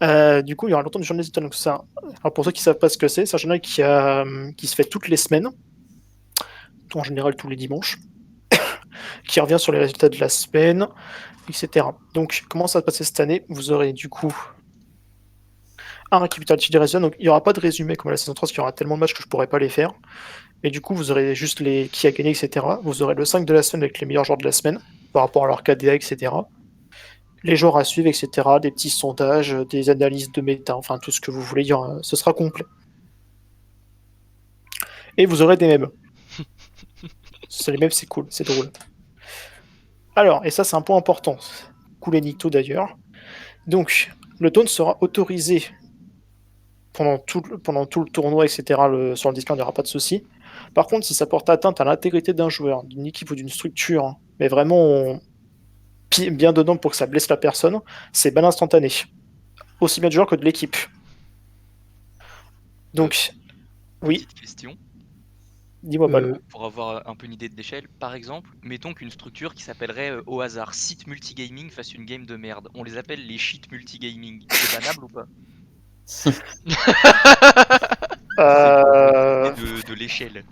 Du coup, il y aura longtemps du journal digital. Donc ça, alors pour ceux qui ne savent pas ce que c'est un journal qui se fait toutes les semaines, en général tous les dimanches, qui revient sur les résultats de la semaine, etc. Donc, comment ça va se passer cette année? Vous aurez du coup un récapitulatif des résultats. Donc, il n'y aura pas de résumé comme à la saison 3, parce qu'il y aura tellement de matchs que je ne pourrai pas les faire. Et du coup, vous aurez juste les qui a gagné, etc. Vous aurez le 5 de la semaine avec les meilleurs joueurs de la semaine, par rapport à leur KDA, etc. Les joueurs à suivre, etc., des petits sondages, des analyses de méta, enfin tout ce que vous voulez dire, ce sera complet. Et vous aurez des mèmes. Les mèmes, c'est cool, c'est drôle. Alors, et ça c'est un point important, cool et Nicto d'ailleurs. Donc, le taunt sera autorisé pendant tout le tournoi, etc. Sur le Discord, il n'y aura pas de souci. Par contre, si ça porte atteinte à l'intégrité d'un joueur, d'une équipe ou d'une structure, mais vraiment bien dedans pour que ça blesse la personne, c'est ban instantané. Aussi bien du joueur que de l'équipe. Donc, oui. Petite question. Dis-moi pas. Pour avoir un peu une idée de l'échelle, par exemple, mettons qu'une structure qui s'appellerait au hasard Site Multigaming fasse une game de merde. On les appelle les shit multigaming. C'est banable ou pas? De l'échelle.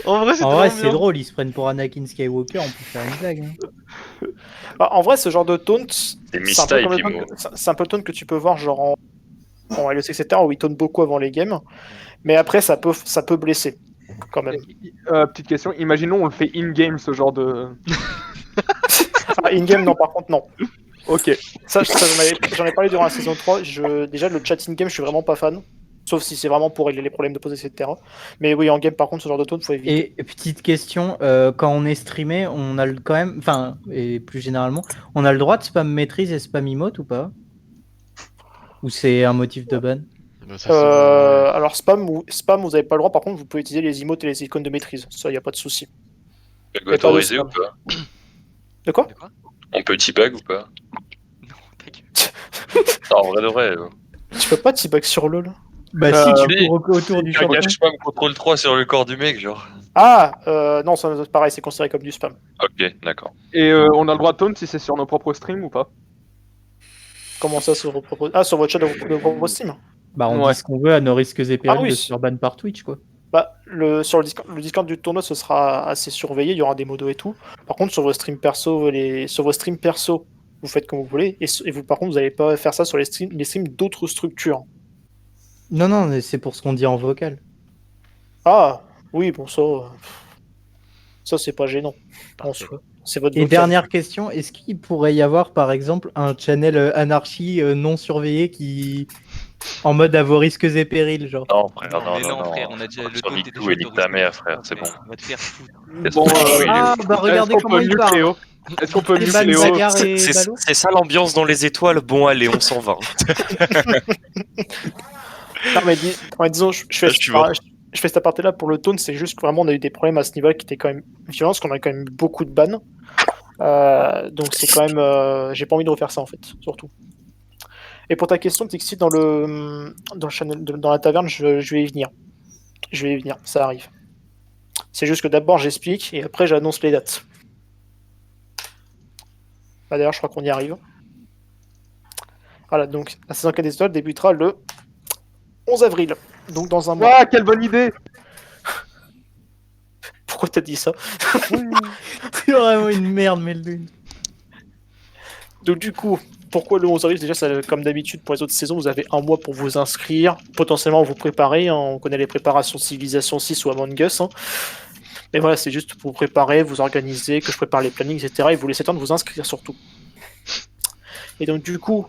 En vrai, c'est drôle, ils se prennent pour Anakin Skywalker, on peut faire une blague. Hein. En vrai, ce genre de taunt, c'est un peu le taunt que tu peux voir genre en LEC, etc., où ils tauntent beaucoup avant les games. Mais après, ça peut blesser, quand même. Petite question, imaginons on le fait in-game, ce genre de... In-game, non, par contre, non. Ok. Ça j'en ai parlé durant la saison 3. Déjà, le chat in-game, je suis vraiment pas fan. Sauf si c'est vraiment pour régler les problèmes de pause, etc. Mais oui, en game, par contre, ce genre de taunt, faut éviter. Et petite question, quand on est streamé, on a quand même, enfin, et plus généralement, on a le droit de spam maîtrise et spam emote ou pas? Ou c'est un motif de ban? Alors spam, vous avez pas le droit. Par contre, vous pouvez utiliser les emotes et les icônes de maîtrise. Ça, y a pas de souci. On peut autoriser ou pas? De quoi? On peut t-bag ou pas? Non, ta gueule. En vrai de vrai. Tu peux pas t-bag sur LoL? Bah si, tu peux autour du champion. Je pas me contrôle 3 sur le corps du mec, genre. Non, ça, pareil, c'est considéré comme du spam. Ok, d'accord. Et on a le droit de taunt si c'est sur nos propres streams ou pas? Comment ça sur vos propres... Ah, sur votre chat de vos propres Steam. Bah, on Ouais. dit ce qu'on veut à nos risques et périls Ah oui. de se faire ban par Twitch, quoi. Bah, sur le Discord du tournoi, ce sera assez surveillé, il y aura des modos et tout. Par contre, sur vos streams perso, vous faites comme vous voulez. Et vous, par contre, vous n'allez pas faire ça sur les streams d'autres structures. Non, non, mais c'est pour ce qu'on dit en vocal. Ah, oui, bon, ça c'est pas gênant. En soi. C'est votre Et vocal. dernière question, est-ce qu'il pourrait y avoir par exemple un channel anarchie non surveillé qui en mode à vos risques et périls, genre? Non, frère, non, Mais non, non. frère, on a déjà le Sur taunt est Nick déjà et nique ta autorisé. mère, frère, c'est bon. On va te faire foutre. Bon, Ah, bah regardez est-ce qu'on comment peut il mute parle. Léo Est-ce qu'on peut Les mute balles Léo bagarres et C'est ballots. c'est ça l'ambiance dans les étoiles. Bon, allez, on s'en va. Non, mais disons, je fais Tu vois. je fais cette aparté-là pour le taunt, c'est juste que vraiment on a eu des problèmes à ce niveau qui étaient quand même violents, parce qu'on a quand même eu beaucoup de bans. Donc c'est quand même... j'ai pas envie de refaire ça en fait, surtout. Et pour ta question, Tixi, dans le channel, dans la taverne, je vais y venir. Je vais y venir, ça arrive. C'est juste que d'abord j'explique, et après j'annonce les dates. Bah, d'ailleurs, je crois qu'on y arrive. Voilà, donc la saison 4 des étoiles débutera le 11 avril, donc dans un mois. Ouah, quelle bonne idée! Pourquoi t'as dit ça? C'est vraiment une merde, Meldun. Donc du coup, pourquoi le 11 avril? Déjà, comme d'habitude pour les autres saisons, vous avez un mois pour vous inscrire, potentiellement vous préparer, hein. On connaît les préparations Civilization 6 ou Among Us, hein. Mais voilà, c'est juste pour vous préparer, vous organiser, que je prépare les plannings, etc. Et vous laissez le temps de vous inscrire surtout. Et donc du coup,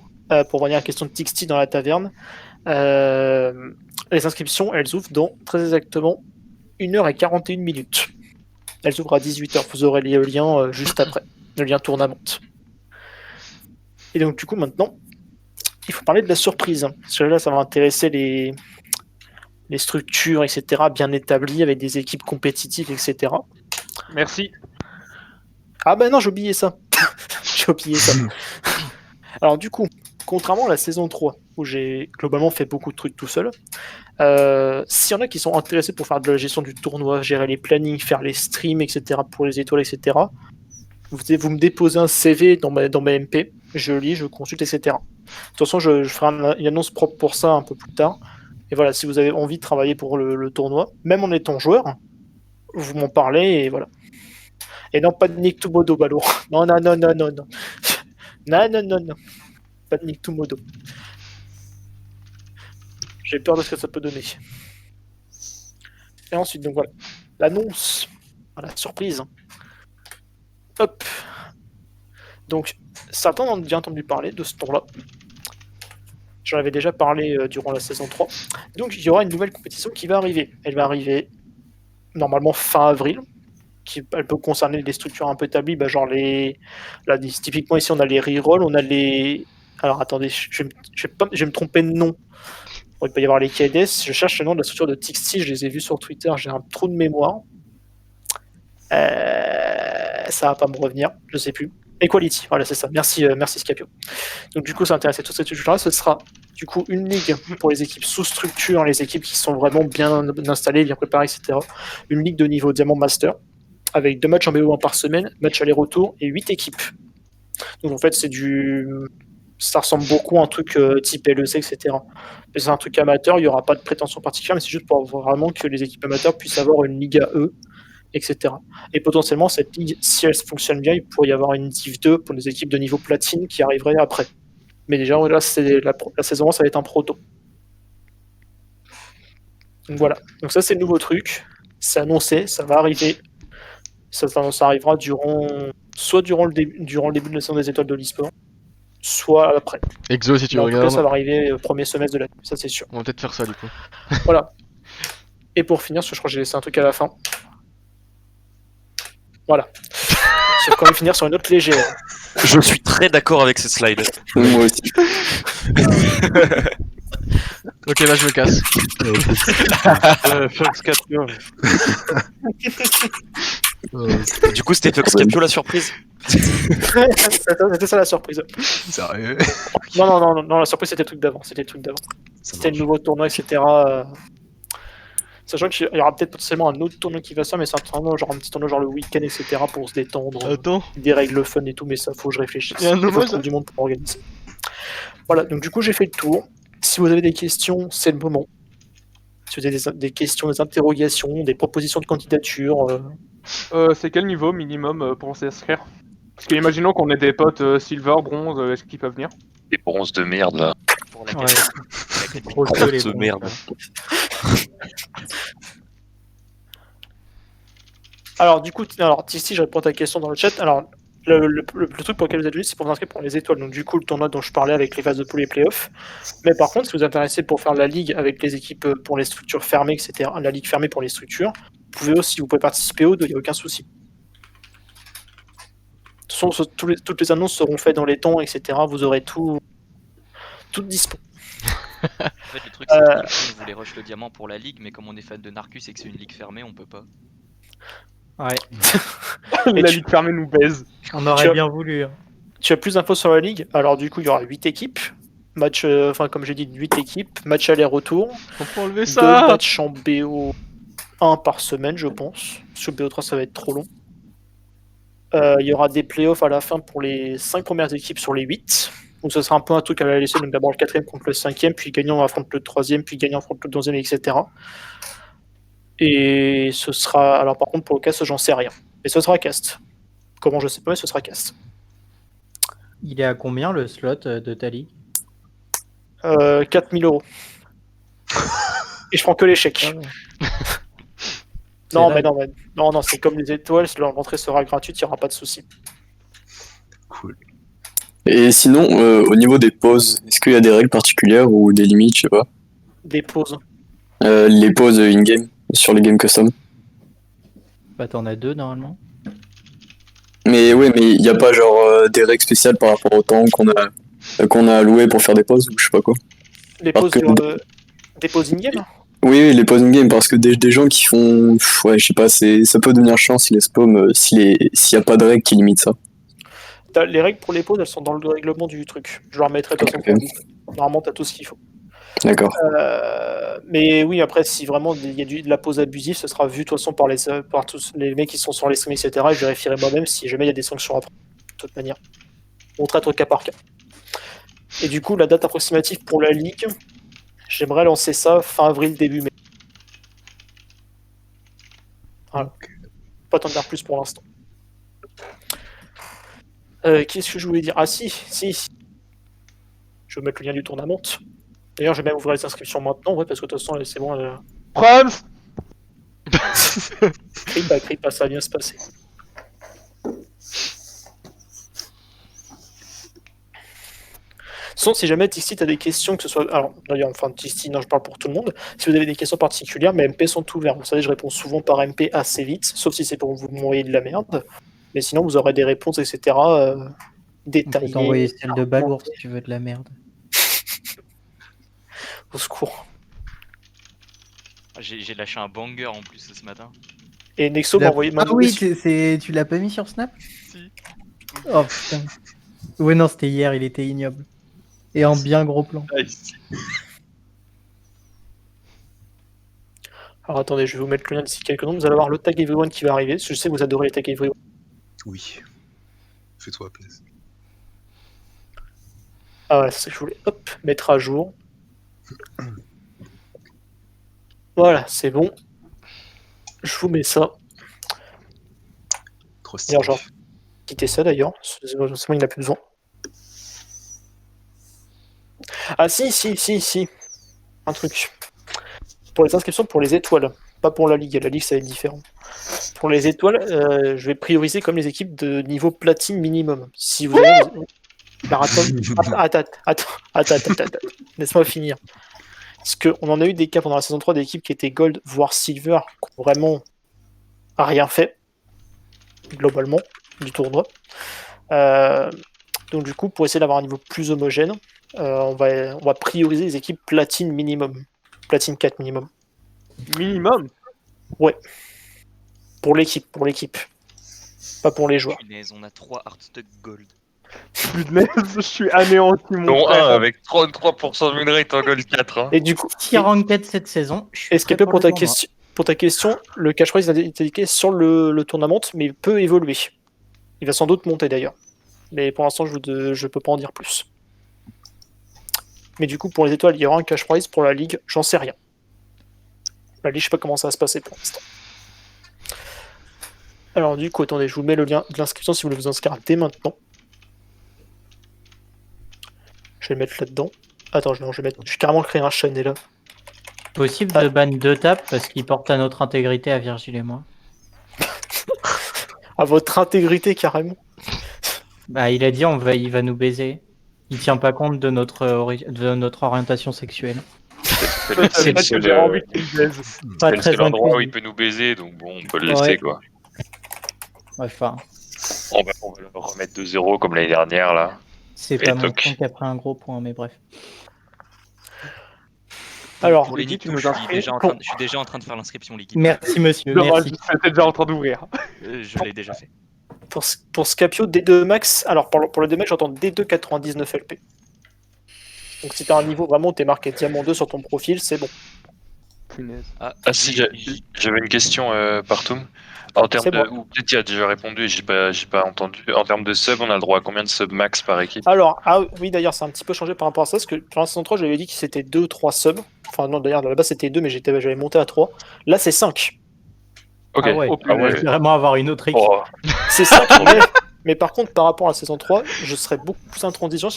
pour revenir à la question de Tixty dans la taverne, les inscriptions, elles ouvrent dans très exactement 1h41. Elles ouvrent à 18h. Vous aurez le lien juste après, le lien tournament. Et donc du coup maintenant, il faut parler de la surprise. Parce que là, ça va intéresser les structures, etc., bien établies, avec des équipes compétitives, etc. Merci. Ah ben non, j'ai oublié ça. J'ai oublié ça. Alors du coup, contrairement à la saison 3, où j'ai globalement fait beaucoup de trucs tout seul, s'il y en a qui sont intéressés pour faire de la gestion du tournoi, gérer les plannings, faire les streams, etc., pour les étoiles, etc., vous me déposez un CV dans ma MP, je lis, je consulte, etc. De toute façon, je ferai une annonce propre pour ça un peu plus tard. Et voilà, si vous avez envie de travailler pour le tournoi, même en étant joueur, vous m'en parlez, et voilà. Et non, pas de Nick Tumodo, Ballot. Non, non, non, non, non, non. Non, non, non, non. Pas de Nick Tumodo. J'ai peur de ce que ça peut donner. Et ensuite, donc voilà. L'annonce. Voilà, surprise. Hop. Donc, certains ont déjà entendu parler de ce tour-là. J'en avais déjà parlé durant la saison 3. Donc, il y aura une nouvelle compétition qui va arriver. Elle va arriver normalement fin avril. Elle peut concerner des structures un peu établies, bah, genre là, typiquement ici on a les rerolls, on a les... Alors attendez, je vais me tromper de nom. Bon, il peut y avoir les KDS, je cherche le nom de la structure de Tixty, je les ai vus sur Twitter, j'ai un trou de mémoire. Ça va pas me revenir, je sais plus. Equality, voilà c'est ça, merci Scapio. Donc du coup ça intéresse toutes ces structures-là, ce sera du coup une ligue pour les équipes sous-structures, les équipes qui sont vraiment bien installées, bien préparées, etc. Une ligue de niveau Diamant Master, avec 2 matchs en BO1 par semaine, match aller-retour et 8 équipes. Donc en fait, ça ressemble beaucoup à un truc type LEC, etc. Mais c'est un truc amateur, il n'y aura pas de prétention particulière, mais c'est juste pour vraiment que les équipes amateurs puissent avoir une ligue à eux, etc. Et potentiellement, cette ligue, si elle fonctionne bien, il pourrait y avoir une Div 2 pour les équipes de niveau platine qui arriveraient après. Mais déjà, là, la saison 1, ça va être un proto. Donc voilà. Donc ça, c'est le nouveau truc. C'est annoncé, ça va arriver. Ça arrivera soit durant le début de la saison des étoiles de l'e-sport, soit après. Exo, si tu Mais en tout regardes. cas, ça va arriver au premier semestre de l'année, ça c'est sûr. On va peut-être faire ça du coup. Voilà. Et pour finir, parce que je crois que j'ai laissé un truc à la fin. Voilà. Je vais quand même finir sur une note légère. Je suis très d'accord avec ce slide. Moi aussi. Ok, là je me casse. Fox Capio. Du coup, c'était Fox Capio la surprise. C'était ça la surprise. Sérieux? Non, la surprise c'était le truc d'avant. C'était le nouveau tournoi, etc. Sachant qu'il y aura peut-être potentiellement un autre tournoi qui va se faire, mais c'est un tournoi, genre un petit tournoi genre le week-end, etc. pour se détendre. Attends, Des règles fun et tout, mais ça faut que je réfléchisse. Il y a un Il faut hommage trouver du monde pour organiser. Voilà, donc du coup j'ai fait le tour. Si vous avez des questions, c'est le moment. Si vous avez des questions, des interrogations, des propositions de candidature, C'est quel niveau minimum pour s'inscrire? Parce que imaginons qu'on ait des potes silver, bronze, est-ce qu'ils peuvent venir? Des bronzes de merde là. Pour la Ouais. qualité. Trop chaud, les de bons, merde. Alors, du coup, ici, je réponds à ta question dans le chat. Alors, le truc pour lequel vous êtes venu, c'est pour vous inscrire pour les étoiles. Donc, du coup, le tournoi dont je parlais avec les phases de poule et playoffs. Mais par contre, si vous êtes intéressé pour faire la ligue avec les équipes pour les structures fermées, etc., la ligue fermée pour les structures, vous pouvez participer aux deux, il n'y a aucun souci. De toute façon, toutes les annonces seront faites dans les temps, etc. Vous aurez tout dispo. En fait, le truc, c'est que on voulait rush le diamant pour la ligue, mais comme on est fan de Narcus et que c'est une ligue fermée, on peut pas. Ouais, La ligue fermée nous baise. on aurait bien voulu. Hein. Tu as plus d'infos sur la ligue. Alors, du coup, il y aura 8 équipes. Match, comme j'ai dit, 8 équipes. Match aller-retour. on peut enlever 2 ça. matchs en BO1 par semaine, je pense. Sur BO3, ça va être trop long. Il y aura des playoffs à la fin pour les 5 premières équipes sur les 8. Donc, ça sera un peu un truc à la laisser. Donc, d'abord le 4ème contre le 5ème, puis gagnant affronte le 3ème, puis gagnant affronte le 12ème, etc. Et ce sera. Alors, par contre, pour le cast, j'en sais rien. Mais ce sera cast. Comment, je sais pas, mais ce sera cast. Il est à combien le slot de ta ligue? 4000 €. Et je prends que les chèques. Ah ouais. Non, C'est mais dingue. non, c'est comme les étoiles, l'entrée sera gratuite, il n'y aura pas de souci. Cool. Et sinon, au niveau des pauses, est-ce qu'il y a des règles particulières ou des limites, je sais pas? Des pauses. Les pauses in-game, sur les games custom. Bah t'en as 2 normalement. Mais ouais, mais il n'y a pas genre des règles spéciales par rapport au temps qu'on a alloué pour faire des pauses ou je sais pas quoi. Des Parce pauses, que- des pauses in-game. Oui, les pauses in-game, parce que des gens qui font... Ouais, je sais pas, ça peut devenir chiant si les spams, s'il y a pas de règles qui limitent ça. Les règles pour les pauses, elles sont dans le règlement du truc. Je leur mettrai de toute façon. Normalement, t'as tout ce qu'il faut. D'accord. Mais oui, après, si vraiment il y a de la pause abusive, ce sera vu de toute façon par tous les mecs qui sont sur les streams, etc. Et je vérifierai moi-même si jamais il y a des sanctions à prendre. De toute manière, on traite au cas par cas. Et du coup, la date approximative pour la ligue, j'aimerais lancer ça fin avril, début mai. Voilà. Pas t'en dire plus pour l'instant. Qu'est-ce que je voulais dire? Ah si. Je vais mettre le lien du tournament. D'ailleurs, je vais même ouvrir les inscriptions maintenant, ouais, parce que de toute façon, c'est bon. Prums! Crie pas, ça va bien se passer. Sinon, si jamais Tixi, t'as des questions, que ce soit. Alors, d'ailleurs, enfin, Tixi, non, je parle pour tout le monde. Si vous avez des questions particulières, mes MP sont ouverts. Vous savez, je réponds souvent par MP assez vite, sauf si c'est pour vous m'envoyer de la merde. Mais sinon, vous aurez des réponses, etc. On peut Détaillées. t'envoyer celle de Balourd si tu veux de la merde. Au secours. J'ai lâché un banger en plus ce matin. Et Nexo m'a envoyé. Ah oui, tu l'as pas mis sur Snap? Si. Oh putain. Ouais, non, c'était hier, il était ignoble. Et en bien gros plan. Alors attendez, je vais vous mettre le lien d'ici quelques secondes. Vous allez avoir le tag everyone qui va arriver. Je sais que vous adorez les tag everyone. Oui. Fais-toi plaisir. Ah ouais, c'est ce que je voulais. Hop, mettre à jour. Voilà, c'est bon. Je vous mets ça. Trop D'ailleurs, stylé. genre, quittez ça d'ailleurs. C'est bon, il n'a plus besoin. Ah si. Un truc. Pour les inscriptions pour les étoiles. Pas pour la ligue. La ligue, ça va être différent. Pour les étoiles, je vais prioriser comme les équipes de niveau platine minimum. Si vous avez... Attends. Laisse-moi finir. Parce qu'on en a eu des cas pendant la saison 3 d'équipes qui étaient gold, voire silver, qui ont vraiment rien fait, globalement, du tournoi. Donc du coup, pour essayer d'avoir un niveau plus homogène, on va prioriser les équipes platine minimum. Platine 4 minimum. Minimum? Ouais. Pour l'équipe. Pas pour les joueurs. Punaise, on a 3 Heartstuck Gold. Punaise, je suis anéanti, mon Dont frère. un avec 33% de win rate en gold 4. Hein. Et du coup, Si Ranked cette saison, je suis est-ce prêt que pour le ta tournoi. question, pour ta question, le cash prize est indiqué sur le tournament, mais il peut évoluer. Il va sans doute monter d'ailleurs. Mais pour l'instant, je peux pas en dire plus. Mais du coup, pour les étoiles, il y aura un cash prize. Pour la ligue, j'en sais rien. La ligue, je sais pas comment ça va se passer pour l'instant. Alors du coup, attendez, je vous mets le lien de l'inscription si vous voulez vous inscrire dès maintenant. Je vais le mettre là-dedans. Attends, je vais carrément créer un chaîne là. Possible de ban 2 tapes parce qu'il porte à notre intégrité à Virgile et moi. À votre intégrité carrément. Bah, il a dit il va nous baiser. Il tient pas compte de notre orientation sexuelle. C'est le seul, J'ai envie qu'il baise. Pas c'est le très seul endroit où inclusif. il peut nous baiser, donc bon, on peut le laisser, Ouais. quoi. Enfin, On va le remettre de 0 comme l'année dernière, là. c'est Et pas mon toc. point qui a pris un gros point, mais bref. Alors, Pour les Guigui, tu Nitos, nous je suis inscris déjà en train de faire l'inscription, les guides. Merci monsieur, Dommage, merci. j'étais déjà en train d'ouvrir. Je l'ai déjà fait. pour Scapio, D2 max. Alors pour le D max, j'entends D2 99 LP. Donc si t'as un niveau vraiment où t'es marqué Diamant 2 sur ton profil, c'est bon. Punaise. Ah si, j'avais une question, Partoum. En termes C'est de... Ou peut-être tu as déjà répondu et j'ai pas entendu. En termes de sub, on a le droit à combien de sub max par équipe? Alors, oui, d'ailleurs, c'est un petit peu changé par rapport à ça, parce que pour la saison 3, j'avais dit que c'était 2-3 subs. Enfin, non, d'ailleurs, là-bas, c'était 2, mais j'avais monté à 3. Là, c'est 5. Ok. Ah ouais, Oh, on va ouais. vraiment avoir une autre équipe. Oh. C'est 5, mais par contre, par rapport à la saison 3, je serais beaucoup plus intransigeant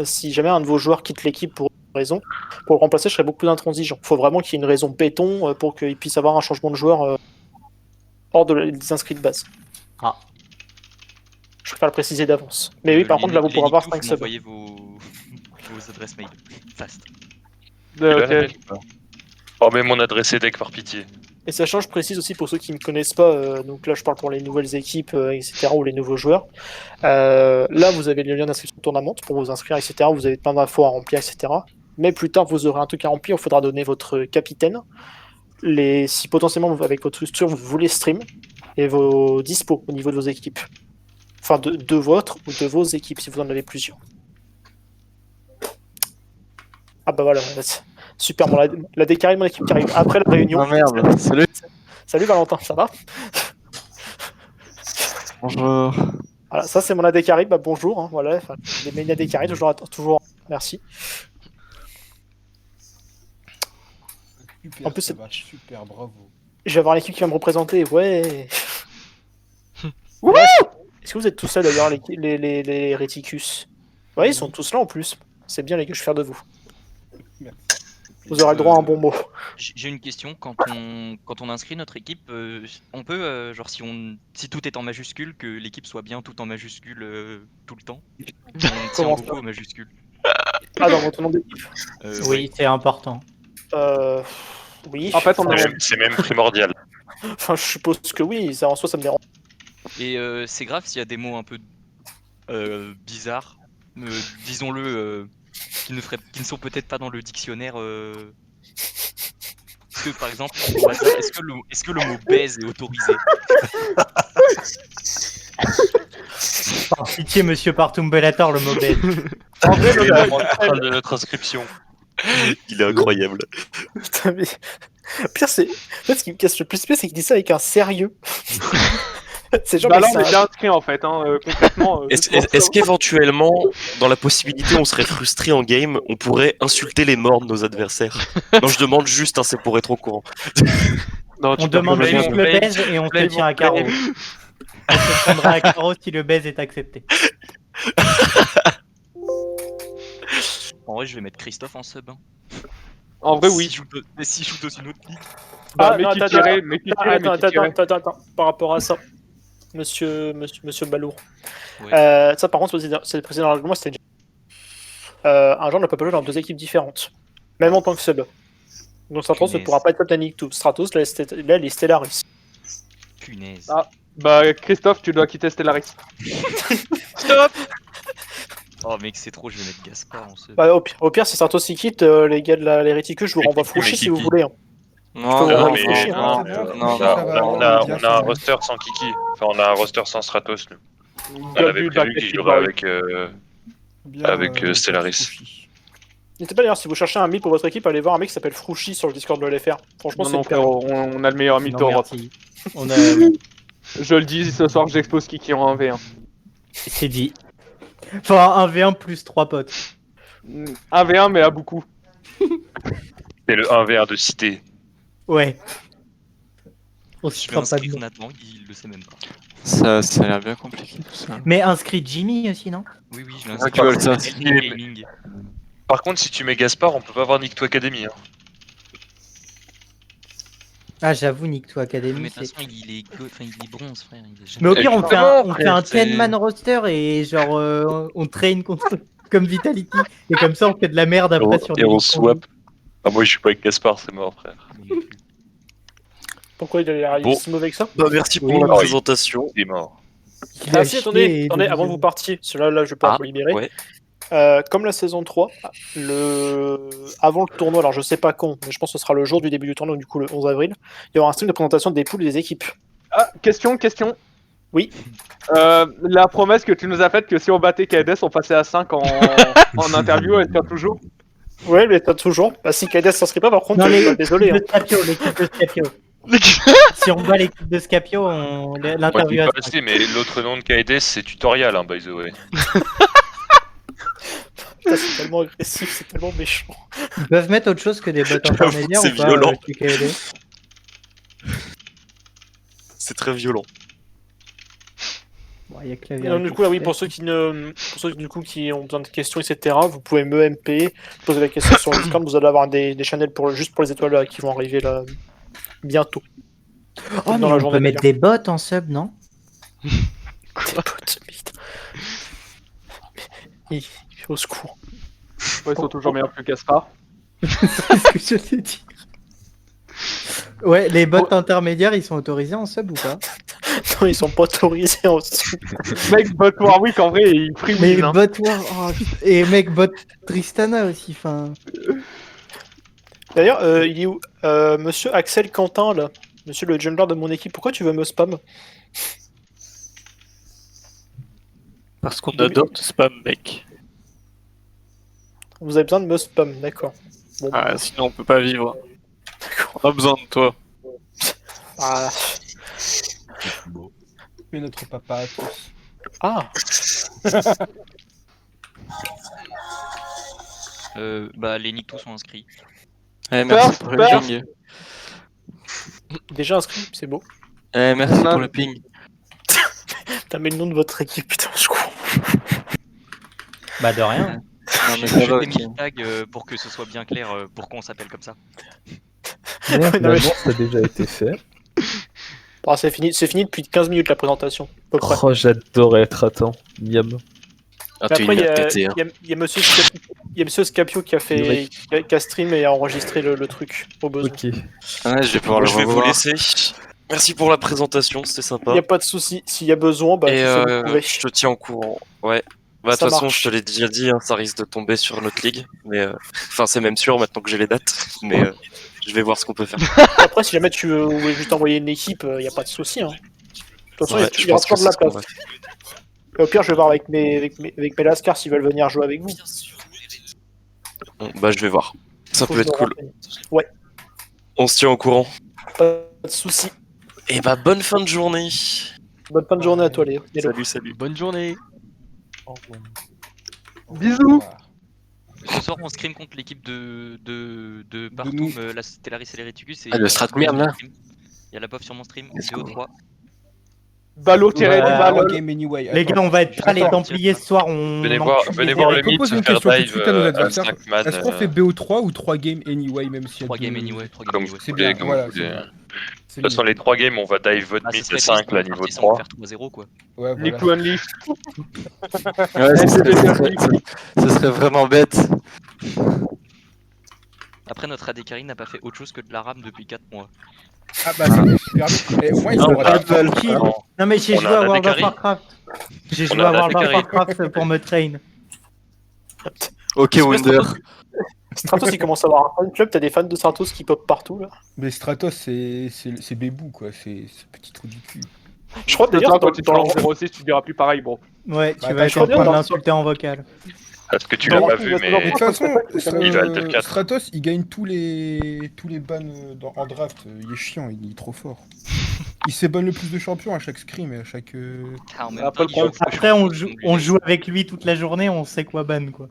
si jamais un de vos joueurs quitte l'équipe pour une raison. Pour le remplacer, je serais beaucoup plus intransigeant. Il faut vraiment qu'il y ait une raison béton pour qu'il puisse avoir un changement de joueur hors des inscrits de base. Ah. Je préfère le préciser d'avance. Mais oui, par contre, là, vous pourrez avoir 5 subs. Envoyez vos adresses mail. Fast. Ok. Oh, mais mon adresse est deck par pitié. Et sachant, je précise aussi pour ceux qui ne me connaissent pas, donc là je parle pour les nouvelles équipes, etc., ou les nouveaux joueurs. Là, vous avez le lien d'inscription tournament pour vous inscrire, etc. Vous avez plein d'infos à remplir, etc. Mais plus tard, vous aurez un truc à remplir, il faudra donner votre capitaine. Si potentiellement, avec votre structure, vous voulez stream, et vos dispos au niveau de vos équipes. Enfin, de votre ou de vos équipes, si vous en avez plusieurs. Ah bah voilà, super, bon, la décarré de mon équipe qui arrive après la réunion. Ah merde, salut. Salut Valentin, ça va? Bonjour. Voilà, ça c'est mon AD carry, bah bonjour, hein, voilà, les main AD carry, toujours, merci. Super, En plus, ça va, super, bravo. Je vais avoir l'équipe qui va me représenter, ouais. Ouais. Est-ce que vous êtes tous là d'ailleurs, les Reticus? Ouais, ils sont tous là en plus. C'est bien les gars, je suis fier de vous. Merci. Vous aurez le droit à un bon mot. J'ai une question. Quand on inscrit notre équipe, on peut, genre, si tout est en majuscule, que l'équipe soit bien tout en majuscule tout le temps. On tient Comment beaucoup en majuscule. Ah, dans votre nom d'équipe? Oui, c'est important. Oui. En fait, C'est même primordial. Enfin, je suppose que oui, ça, en soi ça me dérange. Et c'est grave s'il y a des mots un peu bizarres, disons-le, qui ne sont peut-être pas dans le dictionnaire. Parce que par exemple, au hasard, est-ce que le mot baise est autorisé? Par pitié, monsieur Partoum Bellator, le mot bête. En vrai, Il est vraiment central de notre inscription. Il est incroyable. Putain, mais. Pire, c'est. En fait, ce qui me casse le plus, c'est qu'il dit ça avec un sérieux. C'est genre. Bah là, mais on est ça- bien inscrit en fait, hein, concrètement. Est-ce qu'éventuellement, dans la possibilité où on serait frustré en game, on pourrait insulter les morts de nos adversaires? Non, je demande juste, hein, c'est pour être au courant. Non, On demande peux juste pas. le baise et on te tient à carreau. On te prendra à carreau si le baise est accepté. En vrai, je vais mettre Christophe en sub. Hein. En vrai, oui. Mais si je joue dans une autre ligue. Bah, Ah, mais non, qui attends, tirait, mais qui tirait, mais qui tirait. Attends. Par rapport à ça, monsieur Balour. Ouais. Ça, par contre, c'est le précédent règlement, c'était déjà. Un joueur ne peut pas jouer dans deux équipes différentes, même en tant que sub. Donc Stratos ne Punaise. pourra pas être Captain League 2. Stratos, là, il est Stellaris. Punaise. Ah. Bah, Christophe, tu dois quitter Stellaris. Stop. Oh mec, c'est trop, je vais mettre Gaspard en sub. Bah, au pire, si Stratos il quitte, les gars de les Réticus, je vous renvoie Frouchy si vous voulez. Hein. Non, Je peux vous Non, renvoyer mais Frouchy, hein. on a un roster sans Kiki. Enfin, on a un roster sans Stratos, nous. On avait prévu qu'il jouerait avec Stellaris. N'hésitez pas d'ailleurs, si vous cherchez un mythe pour votre équipe, allez voir un mec qui s'appelle Frouchy sur le Discord de l'LFR. Franchement, Non, c'est non, hyper. frérot, on a le meilleur mythe Non, d'Europe. merci. On a... oui, Je le dis ce soir que j'expose Kiki en 1v1. c'est dit. Enfin, 1v1 plus 3 potes. 1v1, mais à beaucoup. C'est le 1v1 de cité. Ouais. On Je s'y vais fera pas inscrire de Nathan, il le sait même pas. Ça a l'air bien compliqué tout ça. Mais inscrit Jimmy aussi, non? Oui, oui, je l'ai Ah, tu vois, ça. inscrit. Gaming. Par contre, si tu mets Gaspard, on peut pas voir Nick2 Academy. Hein. Ah, j'avoue, Nick2 Mais Academy. de toute façon, il est bronze, frère. Il est jamais- Mais au pire, on fait un c'est- 10-man roster et genre on traîne contre comme Vitality. Et comme ça, on fait de la merde après sur Et les on ligues swap. Ah, moi je suis pas avec Gaspard, c'est mort, frère. Pourquoi il a l'air Bon. si mauvais que ça? Bah, merci Oui, pour la oui. présentation. Il est mort. Il a Ah si, chié attendez, et attendez, de avant que vous partiez, celui-là, je vais pas Ah, vous libérer. ouais. Comme la saison 3, avant le tournoi, alors je sais pas quand, mais je pense que ce sera le jour du début du tournoi, du coup le 11 avril, il y aura un stream de présentation des poules et des équipes. Ah, question. Oui. La promesse que tu nous as faite que si on battait KDS, on passait à 5 en interview, elle tient toujours. Ouais, mais t'as toujours. Bah si KDS s'inscrit pas, par contre, Non, désolé. l'équipe de Scapio, l'équipe de Scapio. Si on bat l'équipe de Scapio, Moi je l'interview dis à pas assez, mais l'autre nom de KDS c'est tutorial, hein, by the way. Putain, c'est tellement agressif, c'est tellement méchant. Ils peuvent mettre autre chose que des bots J'avoue intermédiaires que ou c'est pas violent. chez KLD? C'est très violent. Bon, y a que la Du vérité coup, là, oui, qui pour ceux qui du coup qui ont besoin de questions, etc., vous pouvez me MP, poser la question sur le Discord, vous allez avoir des channels juste pour les étoiles là, qui vont arriver là bientôt. fait. Oh, mais Dans la on journée peut mettre des bots en sub, non? Des potes, putain. Au secours. Ouais, ils sont toujours meilleurs que Gaspard. C'est ce que je t'ai dit. Ouais, les bots intermédiaires, ils sont autorisés en sub ou pas? Non, ils sont pas autorisés en dessous. Mec, bot Warwick, en vrai, il free Mais win. Hein. bot war... oh, putain. Et mec, bot Tristana aussi, enfin... D'ailleurs, il est où Monsieur Axel Quentin, là. Monsieur le jungler de mon équipe, pourquoi tu veux me spam? Parce qu'on adore te spam, mec. Vous avez besoin de me spam, d'accord. Bon, Ah, sinon on peut pas vivre. On a besoin de toi. ah. Mais notre papa à tous. Ah. Bah, les Nick tous sont inscrits. Merci pour le ping. Déjà inscrit, c'est beau. Merci pour le ping. T'as mis le nom de votre équipe, putain, je crois. Bah de rien. Non, mais J'ai ça va, mis ok. le tag pour que ce soit bien clair pourquoi on s'appelle comme ça. L'annonce a déjà été fait. Bon, c'est fini depuis 15 minutes la présentation, à peu près. Oh, j'adorais être à temps. Miam. Ah, Mais t'es après, une il y a- pété, hein. il y a Monsieur Scapio qui a fait, qui a stream et a enregistré le truc au besoin. Ok. Ouais, je vais pouvoir Moi, le je vais vous revoir. laisser. Merci pour la présentation, c'était Il sympa. n'y a pas de souci. S'il y a besoin, bah, Et tu sais où trouver. je te tiens au courant. Ouais. Bah, de Ça toute façon, marche. je te l'ai déjà dit, hein, ça risque de tomber sur notre ligue. Mais enfin, c'est même sûr maintenant que j'ai les dates. Mais je vais voir ce qu'on peut faire. Après, si jamais tu veux juste envoyer une équipe, il n'y a pas de souci. Hein. De toute façon, Ouais, il je y aura pense que toujours de la c'est ce qu'on place. Et au pire, je vais voir avec mes Lascars s'ils veulent venir jouer avec vous. Bon, bah, je vais voir. Ça Faut peut que je être me cool. renseigne. Ouais, On se tient au courant. pas de souci. Et bah, bonne fin de journée. Bonne fin de journée à toi, Léo. Salut, salut. Bonne journée. Bisous. Ce soir, on scrim contre l'équipe de Bartoum, la Stellaris et les Reticus. Et Ah, le strat merde, là. Il y a la buff sur mon stream, VO3. Ballot tiré du ballon. Game anyway. Les gars, on va être pas les Templiers ce soir. Venez voir le mythe Propose se une faire question tout de dive suite à nos à adversaires. 5 man. Est-ce qu'on fait BO3 ou 3 games anyway, même s'il y a 3 deux- games anyway. 3 games Comme anyway. C'est vous voulez, bien, comme voilà, vous c'est voulez. bien. De toute façon, les 3 games, on va dive votre Ah, ce mythe serait à 5, triste, là, on niveau partit sans 3. faire 3-0 quoi. Ouais, Nick voilà. to Unleash. Ouais, ce serait vraiment bête. Après, notre AD carry n'a pas fait autre chose que de la rame depuis 4 mois. Ah bah c'est super bien. Et au moins ils Non, ont pas raté. de Qui Non. Non mais j'ai On joué a à un World of AD carry. Warcraft. J'ai On joué a à un World AD of carry. Warcraft pour me train. Ok, Wonder. Stratos, il commence à avoir un fan club. T'as des fans de Stratos qui pop partout, là. Mais Stratos c'est bébou quoi, c'est petit trou du cul. Je crois D'ailleurs, d'ailleurs, quand tu te lances 06, tu diras plus pareil, bro. Ouais, tu Bah, vas être je en crois bien, train de dans- l'insulter en vocal. Parce que tu l'as Non, pas il vu, va mais toujours De toute façon, il a Alter 4. Stratos, il gagne tous les bans en draft. Il est chiant, il est trop fort. Il s'ébanne le plus de champions à chaque scrim et à chaque. Ah, en même Après, temps, il joue- Après, on joue avec lui toute la journée, on sait quoi ban, quoi.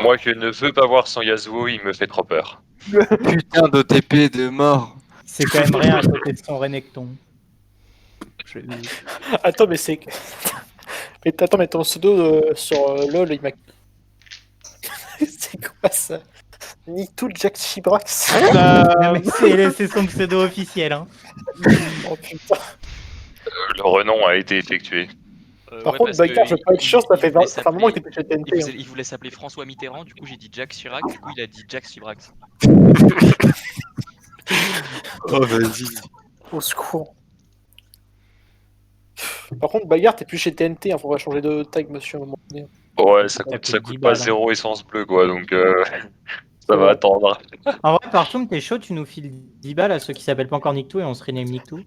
Moi, je ne veux pas voir son Yasuo, il me fait trop peur. Putain d'OTP de mort. C'est quand même rien à côté de son Renekton. Attends, mais c'est. Mais attends, mais ton pseudo sur LoL, il m'a. C'est quoi ça? Nick Jack Chibrax. Non, mais c'est son pseudo officiel, hein. Oh putain. Le renom a été effectué. Par ouais, contre, parce Bagar, que je vais pas être chiant, ça fait voulait 20 un moment que t'es plus chez il TNT. voulait- il voulait s'appeler François Mitterrand, du coup j'ai dit Jack Chirac, du coup il a dit Jack Chibrax. Oh, vas-y. Au secours. Par contre, Bagar, t'es plus chez TNT, il faudra changer de tag, monsieur, à un moment donné. Ouais, ça coûte coûte 10 pas balles, hein. 0 essence bleue, quoi, donc ça va attendre. En vrai, par contre, t'es chaud, tu nous files 10 balles à ceux qui s'appellent pas encore Nickto et on se rename Nickto.